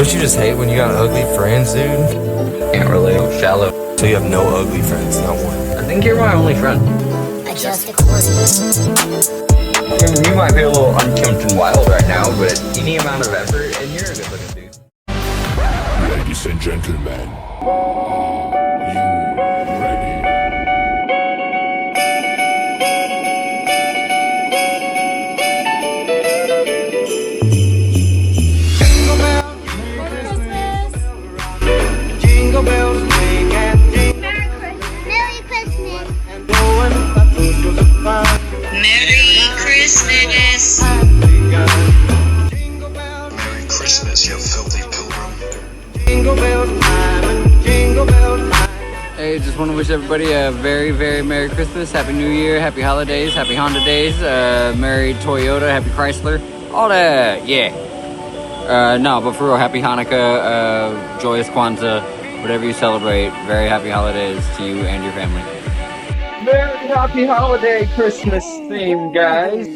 Don't you just hate when you got ugly friends, dude? Can't relate. Shallow. So you have no ugly friends, not one. I think you're my only friend. Adjust the course. You might be a little unkempt and wild right now, but any amount of effort, and you're a good-looking dude. Ladies and gentlemen, are you ready? Jingle bells ring and Merry Christmas. blowing Merry Christmas. Jingle bells, Merry Christmas, you filthy pilgrim. jingle bells time and jingle bells time. Hey, just want to wish everybody a very, very Merry Christmas, Happy New Year, Happy Holidays, Happy Honda Days, Merry Toyota, Happy Chrysler, all that, yeah. No, but for real, Happy Hanukkah, joyous Kwanzaa, whatever you celebrate, very happy holidays to you and your family. Very happy holiday Christmas theme, guys.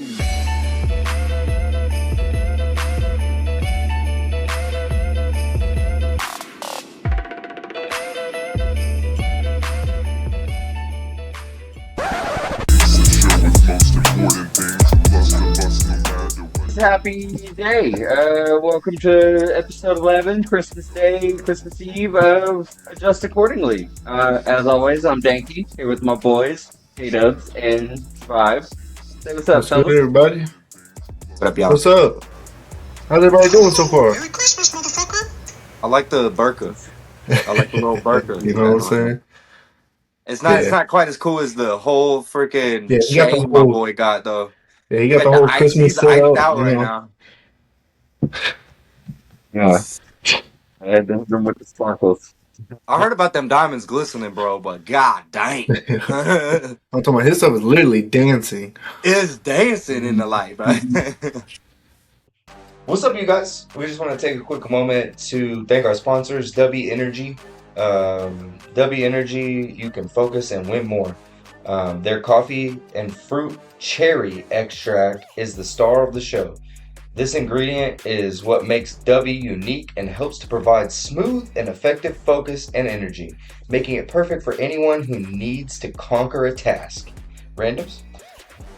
Happy day. Welcome to episode 11, Christmas Day, Christmas Eve of Adjust Accordingly. As always, I'm Danky, here with my boys, K-Dubs and Five. Say what's up, What's good, fellas. everybody? What up, y'all? What's up? How's everybody doing so far? Merry Christmas, motherfucker. I like the burqa. I like the little burqa. You know what I'm saying? It's not. It's Yeah. not quite as cool as the whole freaking Yeah, you got the chain my whole- boy got though. Yeah, you got the Like whole ice, Christmas he's set iced up. out You right know? now. Yeah. I had them with the sparkles. I heard about them diamonds glistening, bro, but god dang, I'm talking about his stuff is literally dancing. it's dancing in the light, bro. What's up, you guys? We just want to take a quick moment to thank our sponsors, W Energy. W Energy, you can focus and win more. Their coffee and fruit cherry extract is the star of the show. This ingredient is what makes W unique and helps to provide smooth and effective focus and energy, making it perfect for anyone who needs to conquer a task. Randoms?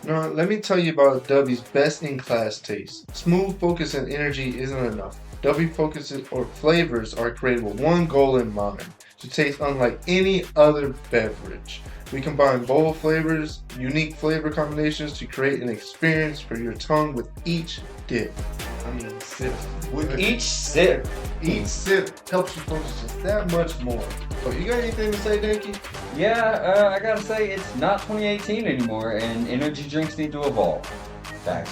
No, let me tell you about W's best-in-class taste. Smooth focus and energy isn't enough. W focuses or flavors are created with one goal in mind: to taste unlike any other beverage. We combine bold flavors, unique flavor combinations to create an experience for your tongue with each dip. I mean, sip. With each sip, Each sip helps you focus just that much more. So, you got anything to say, Danky? Yeah, I gotta say, it's not 2018 anymore, and energy drinks need to evolve.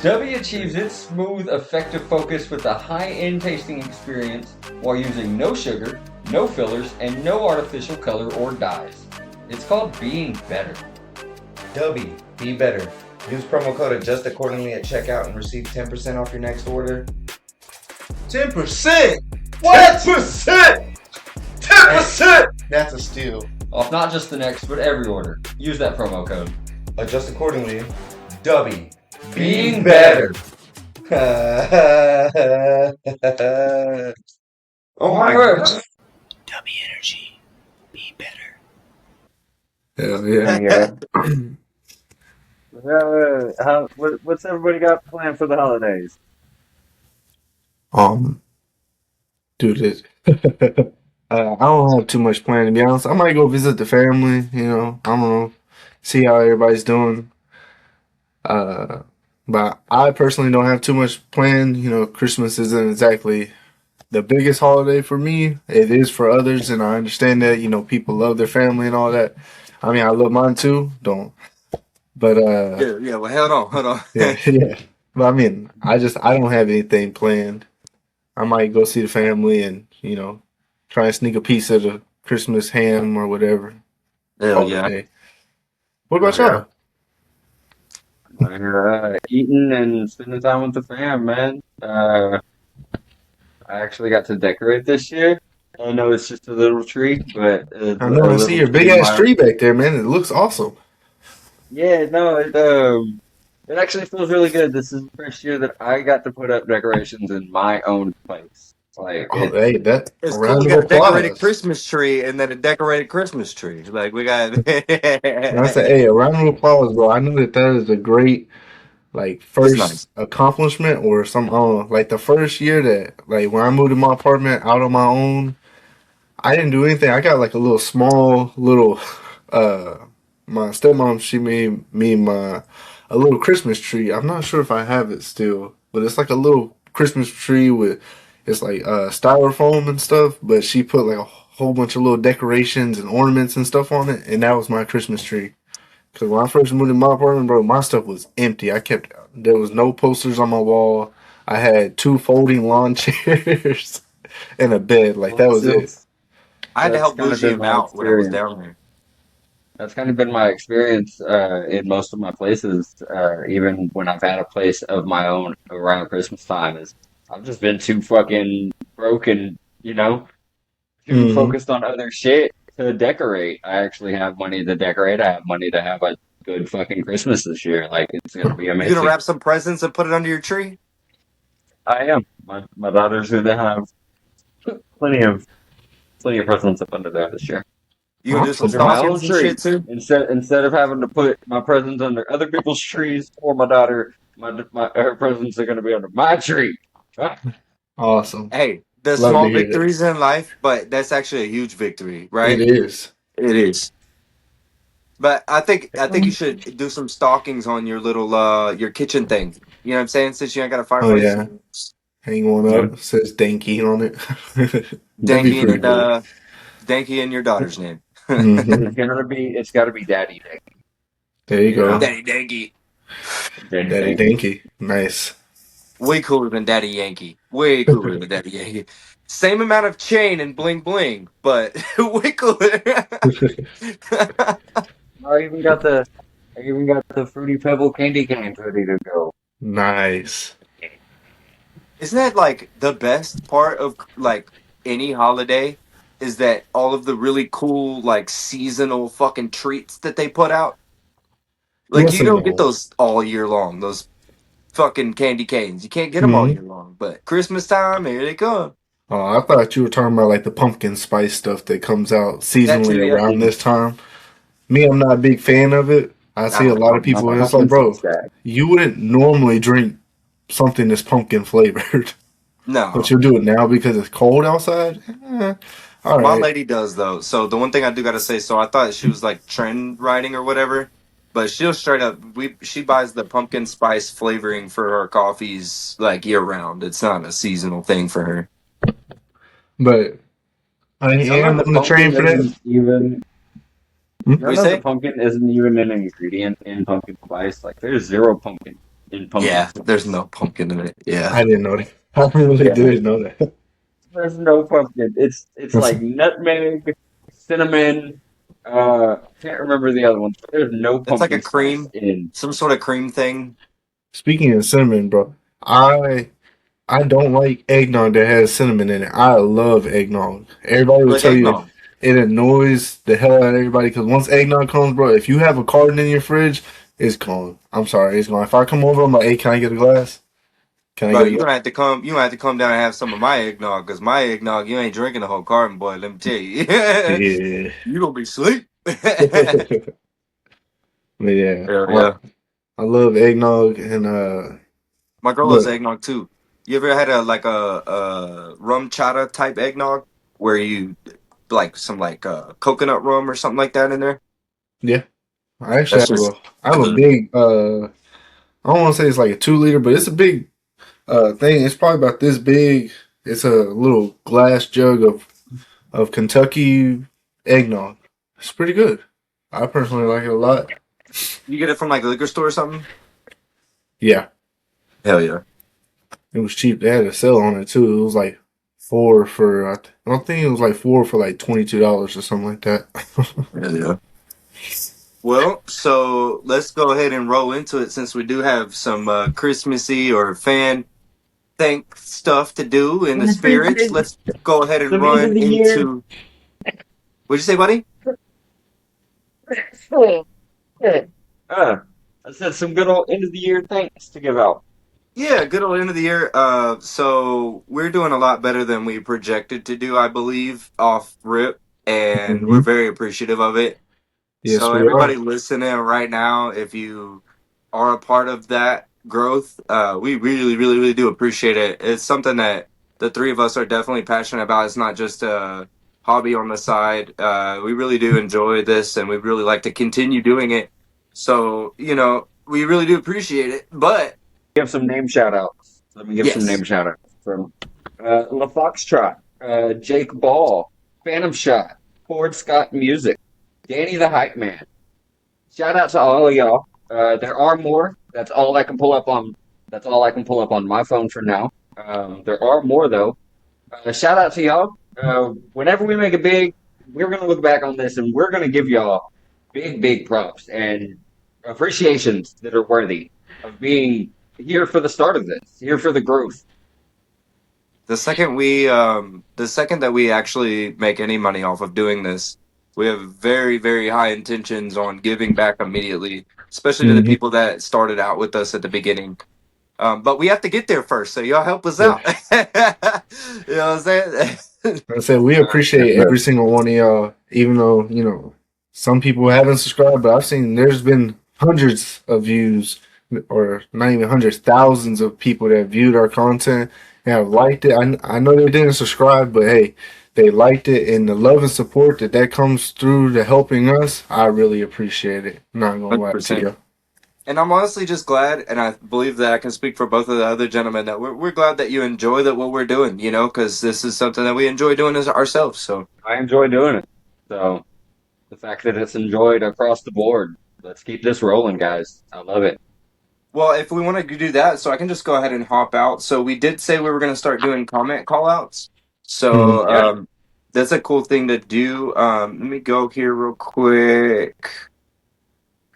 W achieves its smooth, effective focus with a high-end tasting experience while using no sugar, no fillers, and no artificial color or dyes. It's called being better. W, be better. Use promo code Adjust Accordingly at checkout and receive 10% off your next order. 10%! What? 10%! 10%! That's a steal. Off not just the next, but every order. Use that promo code. Adjust Accordingly. W, Being better. Oh my Alright. god. W Energy, be better. Hell yeah. What's everybody got planned for the holidays? Dude, I don't have too much planned, to be honest. I might go visit the family, you know. I don't know, see how everybody's doing. But I personally don't have too much planned. You know, Christmas isn't exactly the biggest holiday for me. It is for others, and I understand that. You know, people love their family and all that. I mean, I love mine too. But yeah. Well, hold on. yeah. But I mean, I don't have anything planned. I might go see the family and, you know, try and sneak a piece of the Christmas ham or whatever. Hell yeah. holiday. What about y'all? Eating and spending time with the fam, man. I actually got to decorate this year. I know it's just a little tree, but I know. I see your big ass tree back there, man. It looks awesome. Yeah, no, it actually feels really good. This is the first year that I got to put up decorations in my own place. Like Oh, it's hey, that a It's cool. We round of got a decorated applause. Christmas tree and then a decorated Christmas tree. Like we got. And I said, hey, a round of applause, bro. I know that that is a great like It's nice. first accomplishment or some like the first year that like when I moved to my apartment out on my own, I didn't do anything. I got like a little small little uh my stepmom she made me my a little Christmas tree. I'm not sure if I have it still, but it's like a little Christmas tree with it's like styrofoam and stuff, but she put like a whole bunch of little decorations and ornaments and stuff on it, and that was my Christmas tree. Cause when I first moved in my apartment, bro, my stuff was empty. There was no posters on my wall. I had two folding lawn chairs and a bed. Like that was it. I had to that's help kind of bougie been him my out when I was experience. down there. That's kind of been my experience in most of my places, even when I've had a place of my own around Christmas time. Is I've just been too fucking broken, too Hmm. focused on other shit to decorate. I actually have money to decorate. I have money to have a good fucking Christmas this year. Like it's gonna be You gonna amazing. wrap some presents and put it under your tree? I am. My daughter's gonna have plenty of plenty of presents up under there this year. You gonna do some Awesome, Under my own stockings awesome, and shit tree. too? Instead of having to put my presents under other people's trees for my daughter, her presents are going to be under my tree. Ah, awesome. Hey, the Love to small hear that. victories in life, but that's actually a huge victory, It right? is. It is. But I think you should do some stockings on your little your kitchen thing. You know what I'm saying? Since you ain't got a Oh fireplace, yeah. Hang one yeah. up. Says Danky on it. That'd be Danky pretty and cool. Danky and your daughter's name. Hmm. It's gotta be Daddy Day. There you You know, go. Daddy Danky. Daddy Daddy Danky. Danky. Nice. Way cooler than Daddy Yankee. Way cooler than Daddy Yankee. Same amount of chain and bling bling, but way cooler. I even got the I even got the Fruity Pebble candy canes ready to go. Nice. Isn't that like the best part of like any holiday? Is that all of the really cool like seasonal fucking treats that they put out? Like Yes you and don't get no. those all year long. Those fucking candy canes. You can't get them all Hmm. year long. But Christmas time, here they come. Oh, I thought you were talking about like the pumpkin spice stuff that comes out That too, seasonally yeah. around this time. Me, I'm not a big fan of it. I I see a like lot of pumpkin I'm people, a and it's spice. like, pumpkin bro, stack. you wouldn't normally drink something that's pumpkin flavored, but No. you'll do it now because it's cold outside. All My right. lady does though. So the one thing I do gotta say, so I thought she was like trend writing or whatever, but she'll straight up she buys the pumpkin spice flavoring for her coffees like year round. It's not a seasonal thing for her. But I Some of am the on the train pumpkin for that. isn't even We None of the say? pumpkin isn't even an ingredient in pumpkin spice. Like there's zero pumpkin in pumpkin Yeah, there's spice. no pumpkin in it. Yeah. I didn't know that. I really Yeah. didn't know that. There's no pumpkin. It's That's, like nutmeg, cinnamon, can't remember the other ones, but there's no It's like a pumpkin spice cream, in. some sort of cream thing. speaking of cinnamon, bro, I don't like eggnog that has cinnamon in it. I love eggnog. Everybody will Like tell you eggnog. it annoys the hell out of everybody because once eggnog comes, bro, if you have a carton in your fridge, it's gone. I'm sorry, it's gone. If I come over, I'm like, hey, can I get a glass? Can I Bro, get a you're glass? gonna have to come. You gonna have to come down and have some of my eggnog, cause my eggnog, you ain't drinking the whole carton, boy. Let me tell you, Yeah. you gonna be sleep. But yeah, Hell yeah. I love eggnog and My girl loves but eggnog too. You ever had a rum chata type eggnog where you like some like coconut rum or something like that in there? yeah, I actually That's just I have a good. big I don't want to say it's like a 2 liter, but it's a big thing. It's probably about this big. It's a little glass jug of Kentucky eggnog. It's pretty good. I personally like it a lot. You get it from like a liquor store or something? Yeah, Hell yeah. it was cheap. They had a sale on it too. It was like four for I don't think it was like four for like $22 or something like that. Hell yeah. Well, so let's go ahead and roll into it since we do have some Christmassy or fan thank stuff to do in the spirits. Let's go ahead and Some end run of the year. into. What'd you say, buddy? I said some good old end of the year thanks to give out. Yeah, good old end of the year. So we're doing a lot better than we projected to do, I believe, off rip, and we're Hmm. very appreciative of it. Yes, So we are. everybody listening right now, if you are a part of that growth, we really, really, really do appreciate it. It's something that the three of us are definitely passionate about. It's not just a hobby on the side. We really do enjoy this, and we really like to continue doing it. So we really do appreciate it. But Give some name shout outs. Let me give some name yes, shout outs from La Foxtrot, Jake Ball, Phantom Shot, Ford Scott Music, Danny the Hype Man. Shout out to all of y'all. There are more. That's all I can pull up on. That's all I can pull up on my phone for now. There are more though. Shout out to y'all. Whenever we make it big, we're gonna look back on this and we're gonna give y'all big, big props and appreciations that are worthy of being here for the start of this, here for the growth. the second that we actually make any money off of doing this, we have very, very high intentions on giving back immediately, especially to the Hmm. people that started out with us at the beginning. But we have to get there first, so y'all help us Yeah. out. You know what I'm saying? I said we appreciate every single one of y'all, even though some people haven't subscribed, but I've seen there's been hundreds of views, or not even hundreds, thousands of people that viewed our content and have liked it. I know they didn't subscribe, but hey, they liked it, and the love and support that comes through to helping us, I really appreciate it. Not gonna lie to 100%. you. And I'm honestly just glad, and I believe that I can speak for both of the other gentlemen, that we're glad that you enjoy that what we're doing, because this is something that we enjoy doing as ourselves. So, I enjoy doing it. So the fact that it's enjoyed across the board, let's keep this rolling, guys. I love it. well, if we want to do that, so I can just go ahead and hop out. So we did say we were going to start doing comment call outs. So Yeah. that's a cool thing to do. Let me go here real quick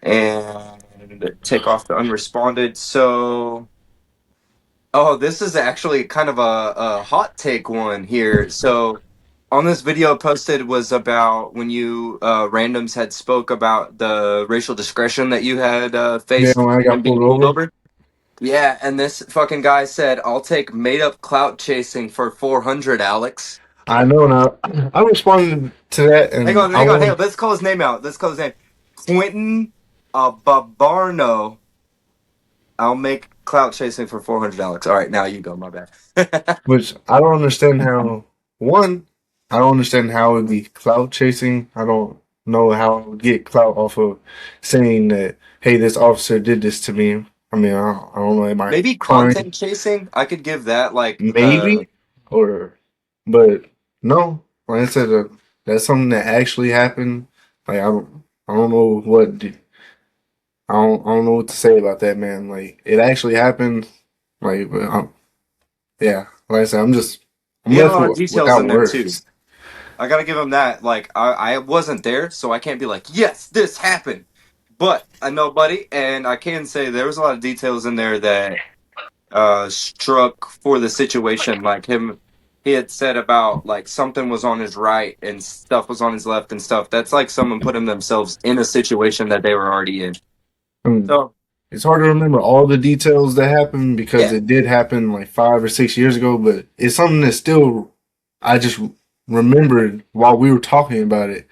and take off the unresponded. So, oh, this is actually kind of a hot take one here. So, on this video posted was about when you randoms had spoke about the racial discretion that you had Yeah, faced when I got when being pulled pulled over. over. Yeah, and this fucking guy said, "I'll take made up clout chasing for 400, Alex." I know now. I responded to that, Hang and on, I hang on, hang on. want. Let's call his name out. Let's call his name. Quentin Babarno. I'll make clout chasing for 400, Alex. All right, now you go. My bad. Which I don't understand how. One, I don't understand how it would be clout chasing. I don't know how I would get clout off of saying that, hey, this officer did this to me. I mean, I don't know. Am I Maybe trying? content chasing. I could give that like the. Maybe, or, but no. Like I said, that's something that actually happened. Like I don't know I don't know what to say about that, man. Like it actually happened. Like, yeah. Like I said, I'm He had a left lot of details without in there too. words. I gotta give him that. Like I wasn't there, so I can't be like, yes, this happened. But I know, buddy, and I can say there was a lot of details in there that struck for the situation. Like he had said about like something was on his right and stuff was on his left and stuff. That's like someone putting themselves in a situation that they were already in. I mean, So it's hard to remember all the details that happened because yeah, it did happen like 5 or 6 years ago, but it's something that still I just remembered while we were talking about it.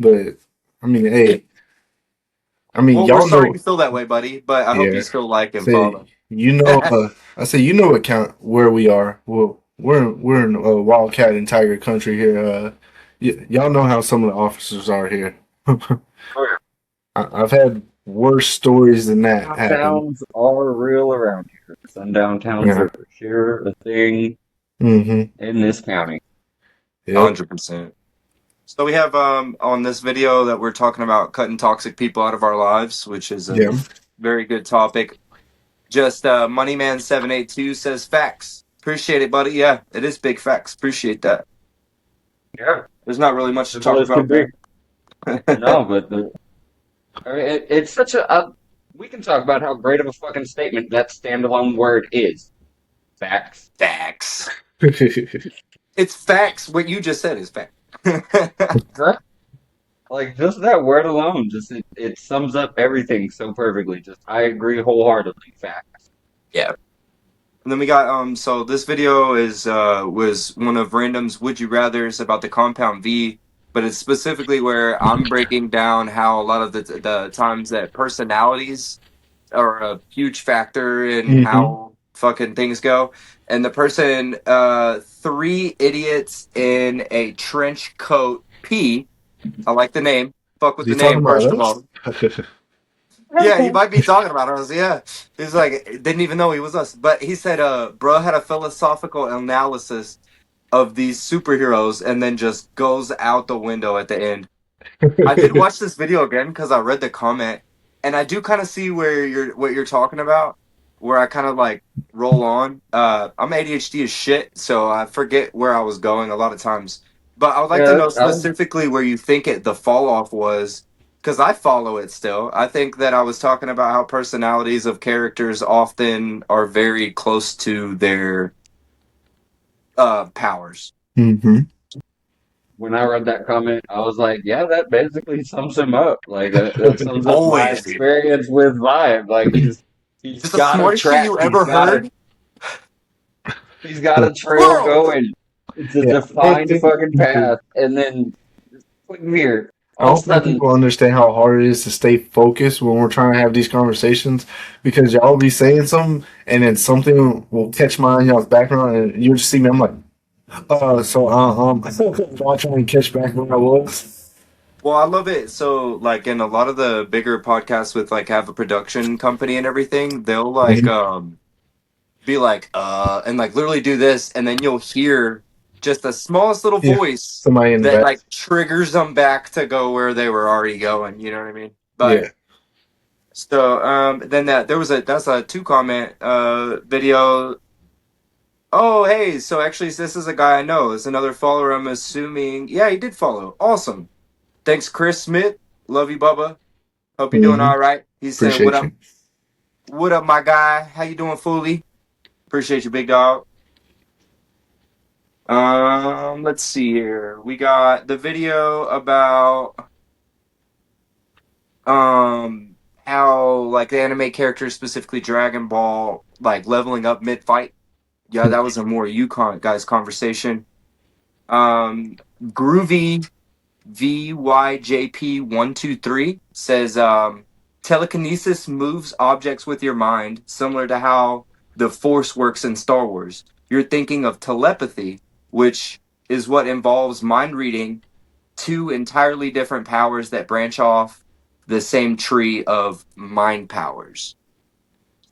But I mean, yeah. hey, I mean, Well, we're y'all sorry you know, feel that way, buddy. But I hope you yeah. still like and Say, follow. I say, you know what count where we are. Well, we're in Wildcat and Tiger country here. Y'all know how some of the officers are here. I've had worse stories than that Sundown happen. towns are real around here. Sundown towns Yeah. are for sure a thing Mm-hmm. in this county. Yep. 100%. So we have on this video that we're talking about cutting toxic people out of our lives, which is a Yeah. very good topic. Just Moneyman782 says facts. Appreciate it, buddy. Yeah, it is big facts. Appreciate that. Yeah, There's not really much to simple talk as can about be. there. No, but I mean, it's such a. We can talk about how great of a fucking statement that standalone word is. Facts. Facts. It's facts. What you just said is fact. Huh? Like just that word alone, just it sums up everything so perfectly. Just I agree wholeheartedly. Facts. Yeah. And then we got so this video is was one of Random's Would You Rathers about the compound V, but it's specifically where I'm breaking down how a lot of the times that personalities are a huge factor in Mm-hmm. how fucking things go. And the person, three idiots in a trench coat P. I like the name. Fuck with Is he the talking name, about first of us? all. Yeah, he might be talking about us. Yeah, he's like didn't even know he was us. But he said, bro had a philosophical analysis of these superheroes, and then just goes out the window at the end. I did watch this video again because I read the comment, and I do kind of see where what you're talking about. Where I kind of like roll on. I'm ADHD as shit, so I forget where I was going a lot of times. But I would like to Yeah, know I was specifically where you think the fall off was, because I follow it still. I think that I was talking about how personalities of characters often are very close to their powers. Mm-hmm. when I read that comment, I was like, yeah, that basically sums him up. Like that sums up my Always, dude. experience with Vibe. Like he's Just the got a smartest shit track. you ever heard. He's got a trail World. going. It's a Yeah, I don't defined think fucking people. path, and then click here. I All of a don't think sudden, people understand how hard it is to stay focused when we're trying to have these conversations because y'all be saying something and then something will catch my y'all's background and you just see me. I'm like, while trying to catch back where I was. Well, I love it. So, like in a lot of the bigger podcasts with like have a production company and everything, they'll like Mhm. be like and like literally do this, and then you'll hear just the smallest little Yeah, voice somebody in the that back. like triggers them back to go where they were already going. You know what I mean? But Yeah. so then there was that's a two comment video. Oh, hey, so actually this is a guy I know. It's another follower. I'm assuming. Yeah, he did follow. Awesome. Thanks, Chris Smith. Love you, Bubba. Hope you're doing Mm-hmm. all right. He said, "What Appreciate up? you. What up, my guy? How you doing, Foolie? Appreciate you, big dog." Let's see here. We got the video about um how like the anime characters, specifically Dragon Ball, like leveling up mid fight. Yeah, that was a more Yukon guys conversation. Groovy VYJP123 says telekinesis moves objects with your mind, similar to how the Force works in Star Wars. You're thinking of telepathy, which is what involves mind reading, two entirely different powers that branch off the same tree of mind powers.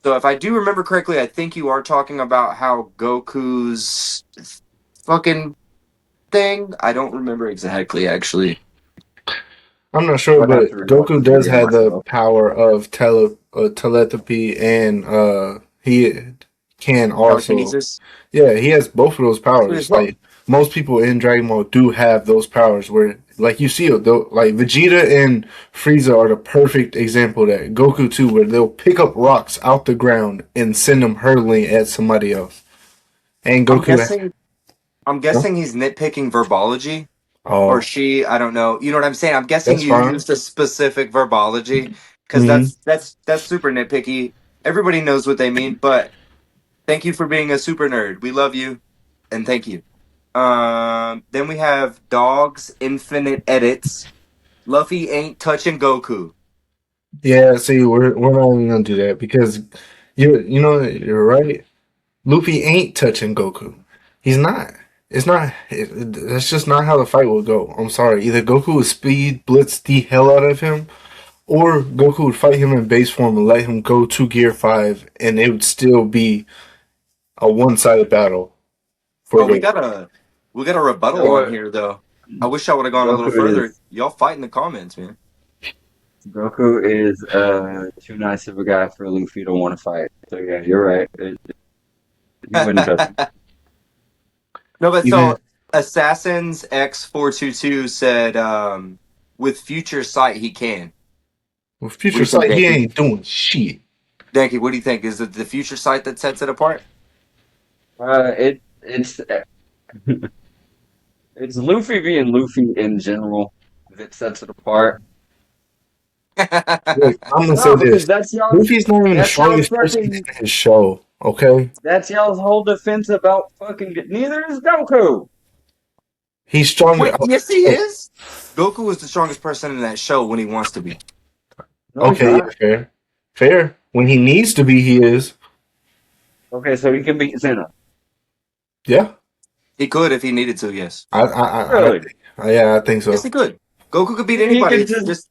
So, if I do remember correctly, I think you are talking about how Goku's fucking thing. I don't remember exactly, actually. I'm not I sure, would have to but rewatch Goku the does video have the myself. power of telepathy, and he can also. Telekinesis. Yeah, he has both of those Sweet as powers. fuck. Like most people in Dragon Ball do have those powers. Where, like you see, though, like Vegeta and Frieza are the perfect example of that. Goku too, where they'll pick up rocks out the ground and send them hurtling at somebody else. And I'm Goku, guessing. I'm no? guessing he's nitpicking verbology, or Oh, she. I don't know. You know what I'm saying? I'm guessing that's you fine. used a specific verbology because Hmm. that's super nitpicky. Everybody knows what they mean, but thank you for being a super nerd. We love you, and thank you. Then we have Dogs Infinite Edits. Luffy ain't touching Goku. Yeah, see, we're not even gonna do that because you know you're right. Luffy ain't touching Goku. He's not. It's not. That's just not how the fight will go. I'm sorry. Either Goku would speed blitz the hell out of him, or Goku would fight him in base form and let him go to Gear 5, and it would still be a one-sided battle for Oh, Goku. we got a You know rebuttal on what? here though. I wish I would have gone a little Goku further. is Y'all fight in the comments, man. Goku is too nice of a guy for Luffy to want to fight. So yeah, you're right. He wouldn't touch him. No, but Even so Assassins X422 said with future sight he can. with What do Future you think, Sight, he Danky? ain't doing shit. Danky, what do you think? Is it the future sight that sets it apart? It's Luffy being Luffy in general that sets it apart. Look, I'm gonna say No, because this: Luffy's not even the that's y'all's strongest person in fucking his show. Okay, That's y'all's whole defense about fucking. Neither is Goku. he's stronger. Wait, yes, he is. Goku is the strongest person in that show when he wants to be. No, he's Okay, yeah, not. fair, fair. When he needs to be, he is. Okay, so he can beat Zeno. Yeah, He could if he needed to. Yes. I Really? yeah, I think Yes, so. he could. Goku could beat He anybody. can It's just just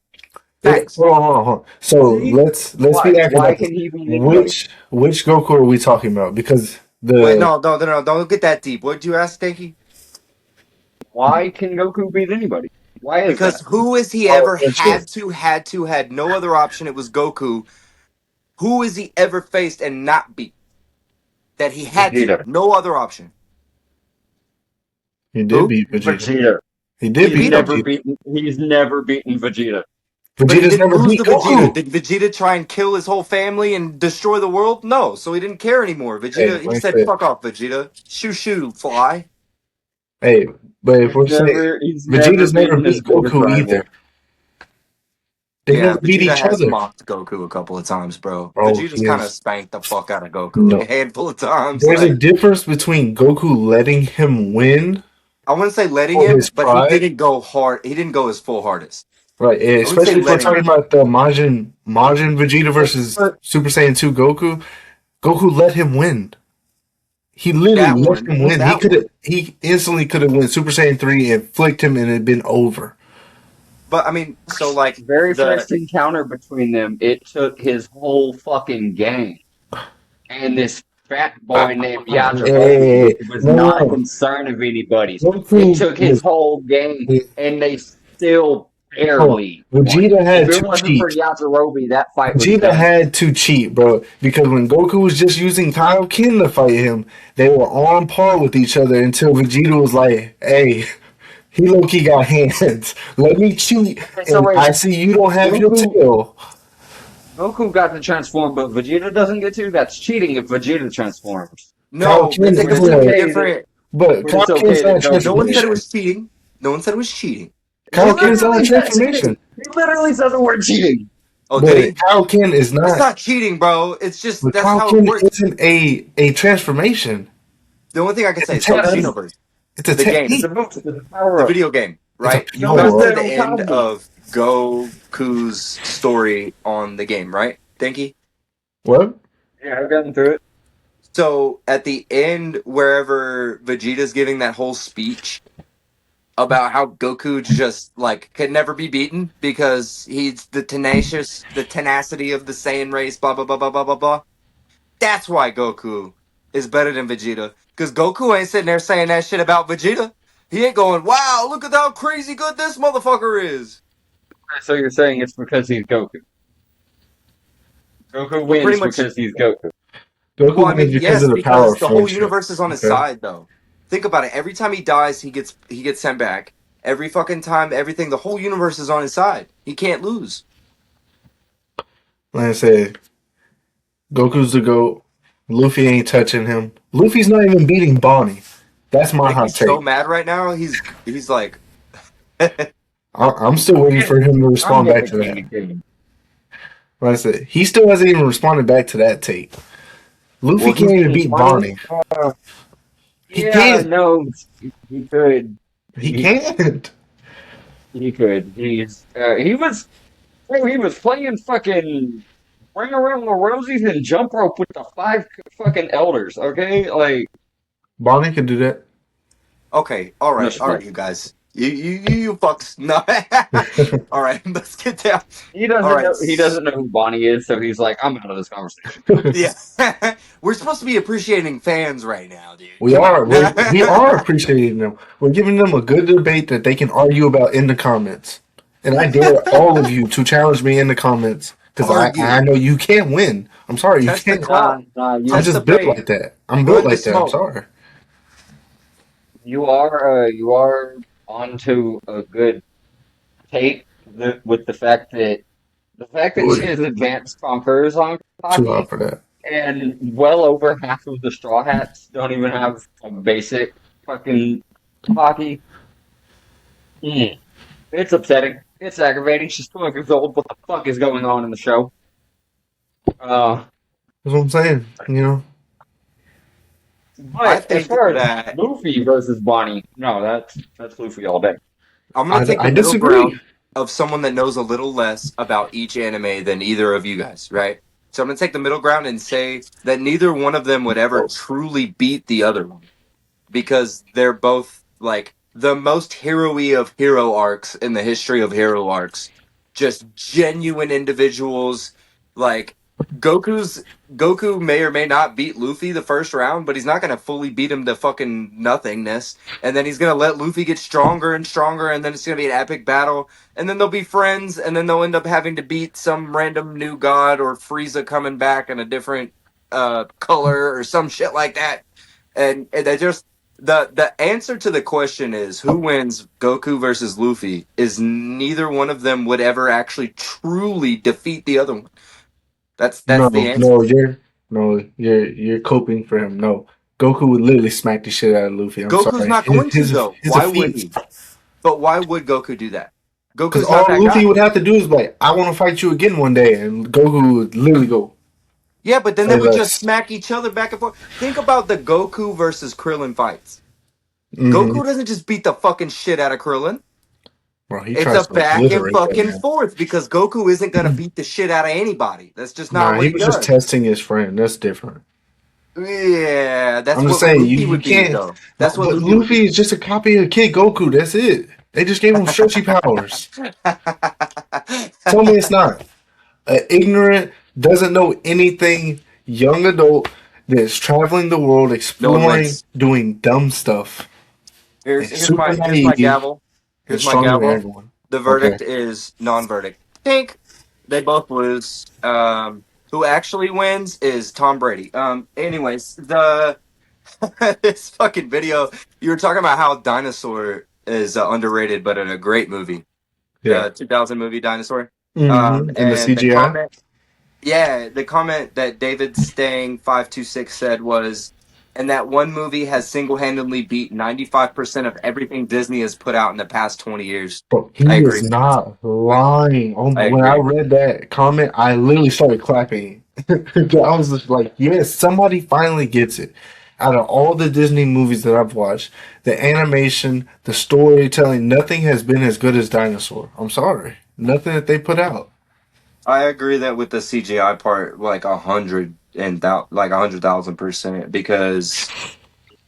Hold facts. on, hold on, hold on. So see let's why. be accurate Why about this. can he beat anybody? Which Goku are we talking about? Because Wait, the no, don't get that deep. What did you ask, Stanky? Why can Goku beat anybody? Why is Because that? who has he oh, ever had no other option? It was Goku. Who has he ever faced and not beat? That he had to. Vegeta. No other option. he did Who? beat Vegeta. Vegeta. He did He He's beat beat him. never Vegeta. beaten. He's never beaten Vegeta. But he Vegeta's didn't never lose beat to Vegeta. Goku. Did Vegeta try and kill his whole family and destroy the world? No. So he didn't care anymore. Hey, Vegeta, he like I said, said, fuck off, Vegeta. Shoo shoo, fly. hey, but if we're saying He's never Vegeta's never beaten his beat biggest Goku rival. either. They Yeah, never beat Vegeta each has other. mocked Goku a couple of times, bro. Bro, Vegeta's he kind of is spanked the fuck out of Goku a no. handful of times. There's a Like, difference between Goku letting him win I wouldn't say letting for him, his but he pride, didn't go hard. He didn't go his full hardest. right? I wouldn't say Especially if we're letting talking him. about the Majin Vegeta versus But Super Saiyan 2 Goku. Goku let him win. He literally That let one. him win. That one. He instantly could have won Super Saiyan 3 and flicked him and it had been over. But I mean, so like very the first encounter between them, it took his whole fucking gang and this fat boy named Yajirobe, which Hey, was no, no, not a no. concern of anybody's. It Goku took his was whole gang, and they still hold on. barely won. Vegeta If had it to wasn't for cheat. Yajirobe, that fight was Vegeta done. had to cheat, bro, because when Goku was just using Kaioken to fight him, they were on par with each other until Vegeta was like, "Hey, he low key got hands. Let me cheat, Okay, so and wait, I see you don't have your Goku tail." Goku got to transform, but Vegeta doesn't get to. That's cheating if Vegeta transforms. no, Kaioken it's a But isn't it's totally a, okay that different. but but it's Kaioken's okay not that a Goku No one did said it that. transformation. was cheating. No one said it was cheating. He It's Kaioken's not a literally said transformation. cheating. He literally said the word cheating. oh, did But he? Kaioken is That's not. not cheating, bro. It's just But that's how it Kaioken works. isn't a transformation. The only thing I can It's a say, so That's technique. Xenoverse, It's a the game, it's a technique. boost. It's a power the up. video game, It's a right? You That's got power to up. the the end Cosmo. of Goku's story on the game, right? Thank you. What? Yeah, I've gotten through it. So at the end, wherever Vegeta's giving that whole speech about how Goku just like could never be beaten because he's the tenacity of the Saiyan race, blah blah blah blah blah blah blah. That's why Goku is better than Vegeta. Because Goku ain't sitting there saying that shit about Vegeta. He ain't going, wow, look at how crazy good this motherfucker is. So you're saying it's because he's Goku. Goku Well, pretty wins much. because he's Goku. Well, Goku I wins mean, because yes, of the power because of the whole friendship. universe is on his Okay. side, though. Think about it. Every time he dies, he gets sent back. Every fucking time, everything, the whole universe is on his side. He can't lose. Like I said, Goku's the GOAT. Luffy ain't touching him. Luffy's not even beating Bonnie. That's I my think hot he's so take. mad right now. He's like, I'm still waiting for him to I'm respond back to that. dedicated. Like I said, he still hasn't even responded back to that take. Luffy well, can't he's even being beat funny. Bonnie. He Yeah, can't. no, he could. He He, can't. he could. He was playing fucking ring around the rosies and jump rope with the five fucking elders. Okay, like Bonnie can do that. Okay, no all right, shit. you guys. You fucks. No. All right, let's get down. All right. He doesn't know who Bonnie is, so he's like, I'm out of this conversation. Yeah. We're supposed to be appreciating fans right now, dude. We Come are. on. We are appreciating them. We're giving them a good debate that they can argue about in the comments. And I dare all of you to challenge me in the comments because I Argue. know you can't win. I'm sorry, you Test the can't. clout. I'm Test the just built bait. like that. I'm built Good to like that. I'm smoke. sorry. You are onto a good take with the fact that she Ooh, has advanced conquerors on too hot hockey, for that. and well over half of the Straw Hats don't even have a basic fucking hockey. Mm. It's upsetting. It's aggravating. She's 12 years old. What the fuck is going on in the show? Uh, That's what I'm saying. You know, I But as think far as that Luffy versus Bonnie, no, that's Luffy all day. I'm gonna take the I middle disagree. ground of someone that knows a little less about each anime than either of you guys, right? So I'm gonna take the middle ground and say that neither one of them would ever truly beat the other one because they're both like the most hero-y of hero arcs in the history of hero arcs. Just genuine individuals. Like Goku's Goku may or may not beat Luffy the first round, but he's not gonna fully beat him to fucking nothingness. And then he's gonna let Luffy get stronger and stronger, and then it's gonna be an epic battle. And then they'll be friends, and then they'll end up having to beat some random new god or Frieza coming back in a different color or some shit like that. And they just the answer to the question is who wins Goku versus Luffy is neither one of them would ever actually truly defeat the other one. That's the No, answer. no, you're coping for him. No, Goku would literally smack the shit out of Luffy. I'm Goku's sorry. not going to though. His Why would defeats, he? But why would Goku do that? because Goku's not all that Luffy guy. would have to do is be like, I want to fight you again one day, and Goku would literally go, Yeah, but then they say would just less. smack each other back and forth. Think about the Goku versus Krillin fights. Mm-hmm. Goku doesn't just beat the fucking shit out of Krillin. Bro, he It's tries a to back and obliterate fucking that forth because Goku isn't gonna man. beat the shit out of anybody. That's just not Nah, what he he was just does. testing his friend. That's different. Yeah, that's I'm just what saying, Luffy you would be, can't. though. No, That's what but Luffy would Luffy be. is just a copy of Kid Goku. That's it. They just gave him stretchy powers. Tell me it's not. An ignorant, doesn't know anything, young adult that's traveling the world, No one exploring, wins. doing dumb stuff, Here's and here's my super here's my naive gavel. and Here's my stronger than gavel. everyone. The Okay. verdict is non-verdict. Think they both lose. Who actually wins is Tom Brady. Anyways, the this fucking video you were talking about how Dinosaur is underrated, but in a great movie, Yeah. the 2000 movie Dinosaur. In the And the CGI? comment Yeah, the comment that David Stang 526 said was, and that one movie has single-handedly beat 95% of everything Disney has put out in the past 20 years. Bro, I he is agree. not lying. Oh I my, when I agree. read that comment, I literally started clapping. I was just like, yes, somebody finally gets it. Out of all the Disney movies that I've watched, the animation, the storytelling, nothing has been as good as Dinosaur. I'm sorry. Nothing that they put out. I agree that with the CGI part, like 100,000%, because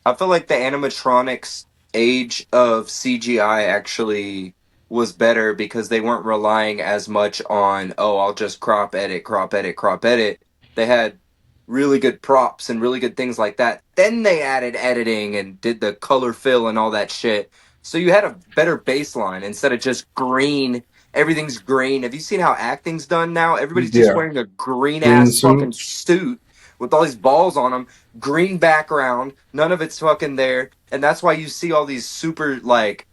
I feel like the animatronics age of CGI actually was better because they weren't relying as much on, oh, I'll just crop edit, crop edit, crop edit. They had really good props and really good things like that. Then they added editing and did the color fill and all that shit. So you had a better baseline instead of just green. Everything's green. Have you seen how acting's done now? Everybody's just Yeah. wearing a green Green ass fucking suit. suit with all these balls on them, green background, none of it's fucking there, and that's why you see all these super like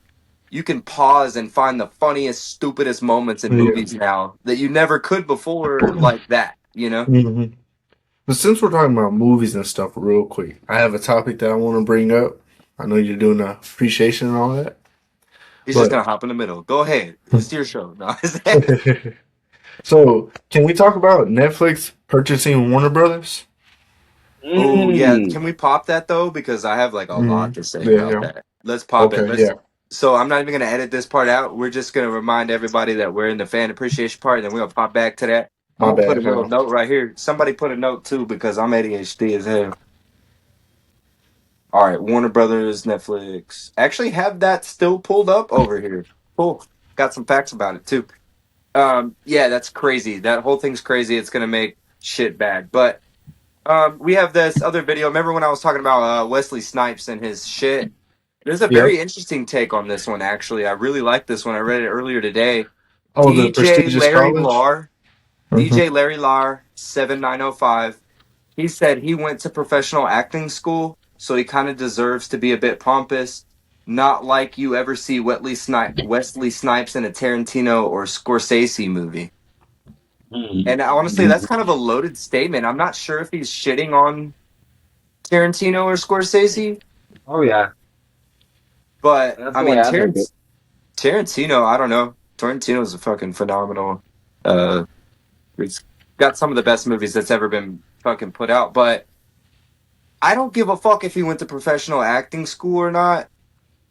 you can pause and find the funniest, stupidest moments in Yeah. movies now that you never could before, like that. You know, hmm But since we're talking about movies and stuff, real quick, I have a topic that I want to bring up. I know you're doing a appreciation and all that, he's just but gonna hop in the middle. Go ahead, it's your show. No, so can we talk about Netflix purchasing Warner Brothers? oh yeah, Mm. can we pop that though? Because I have like a lot to say Yeah, about yeah. that. Let's pop it. Okay, Let's. yeah. So I'm not even gonna edit this part out. We're just gonna remind everybody that we're in the fan appreciation part, and then we're gonna pop back to that. I'm My gonna put a bad, little huh? note right here. Somebody put a note too because I'm ADHD as hell. All right, Warner Brothers, Netflix. Actually, have that still pulled up over here. Cool. Got some facts about it too. Yeah, that's crazy. That whole thing's crazy. It's gonna make shit bad. But we have this other video. Remember when I was talking about Wesley Snipes and his shit? There's a Yep. very interesting take on this one, actually. I really like this one. I read it earlier today. Oh, the DJ prestigious Larry college. Lar, DJ Larry Lar, 7905. He said he went to professional acting school, so he kind of deserves to be a bit pompous. Not like you ever see Wesley Snipes in a Tarantino or Scorsese movie. And honestly, that's kind of a loaded statement. I'm not sure if he's shitting on Tarantino or Scorsese, Oh yeah, but that's I the way mean, I take it. Tarantino, I don't know. Tarantino's a fucking phenomenal. He's got some of the best movies that's ever been fucking put out. But I don't give a fuck if he went to professional acting school or not.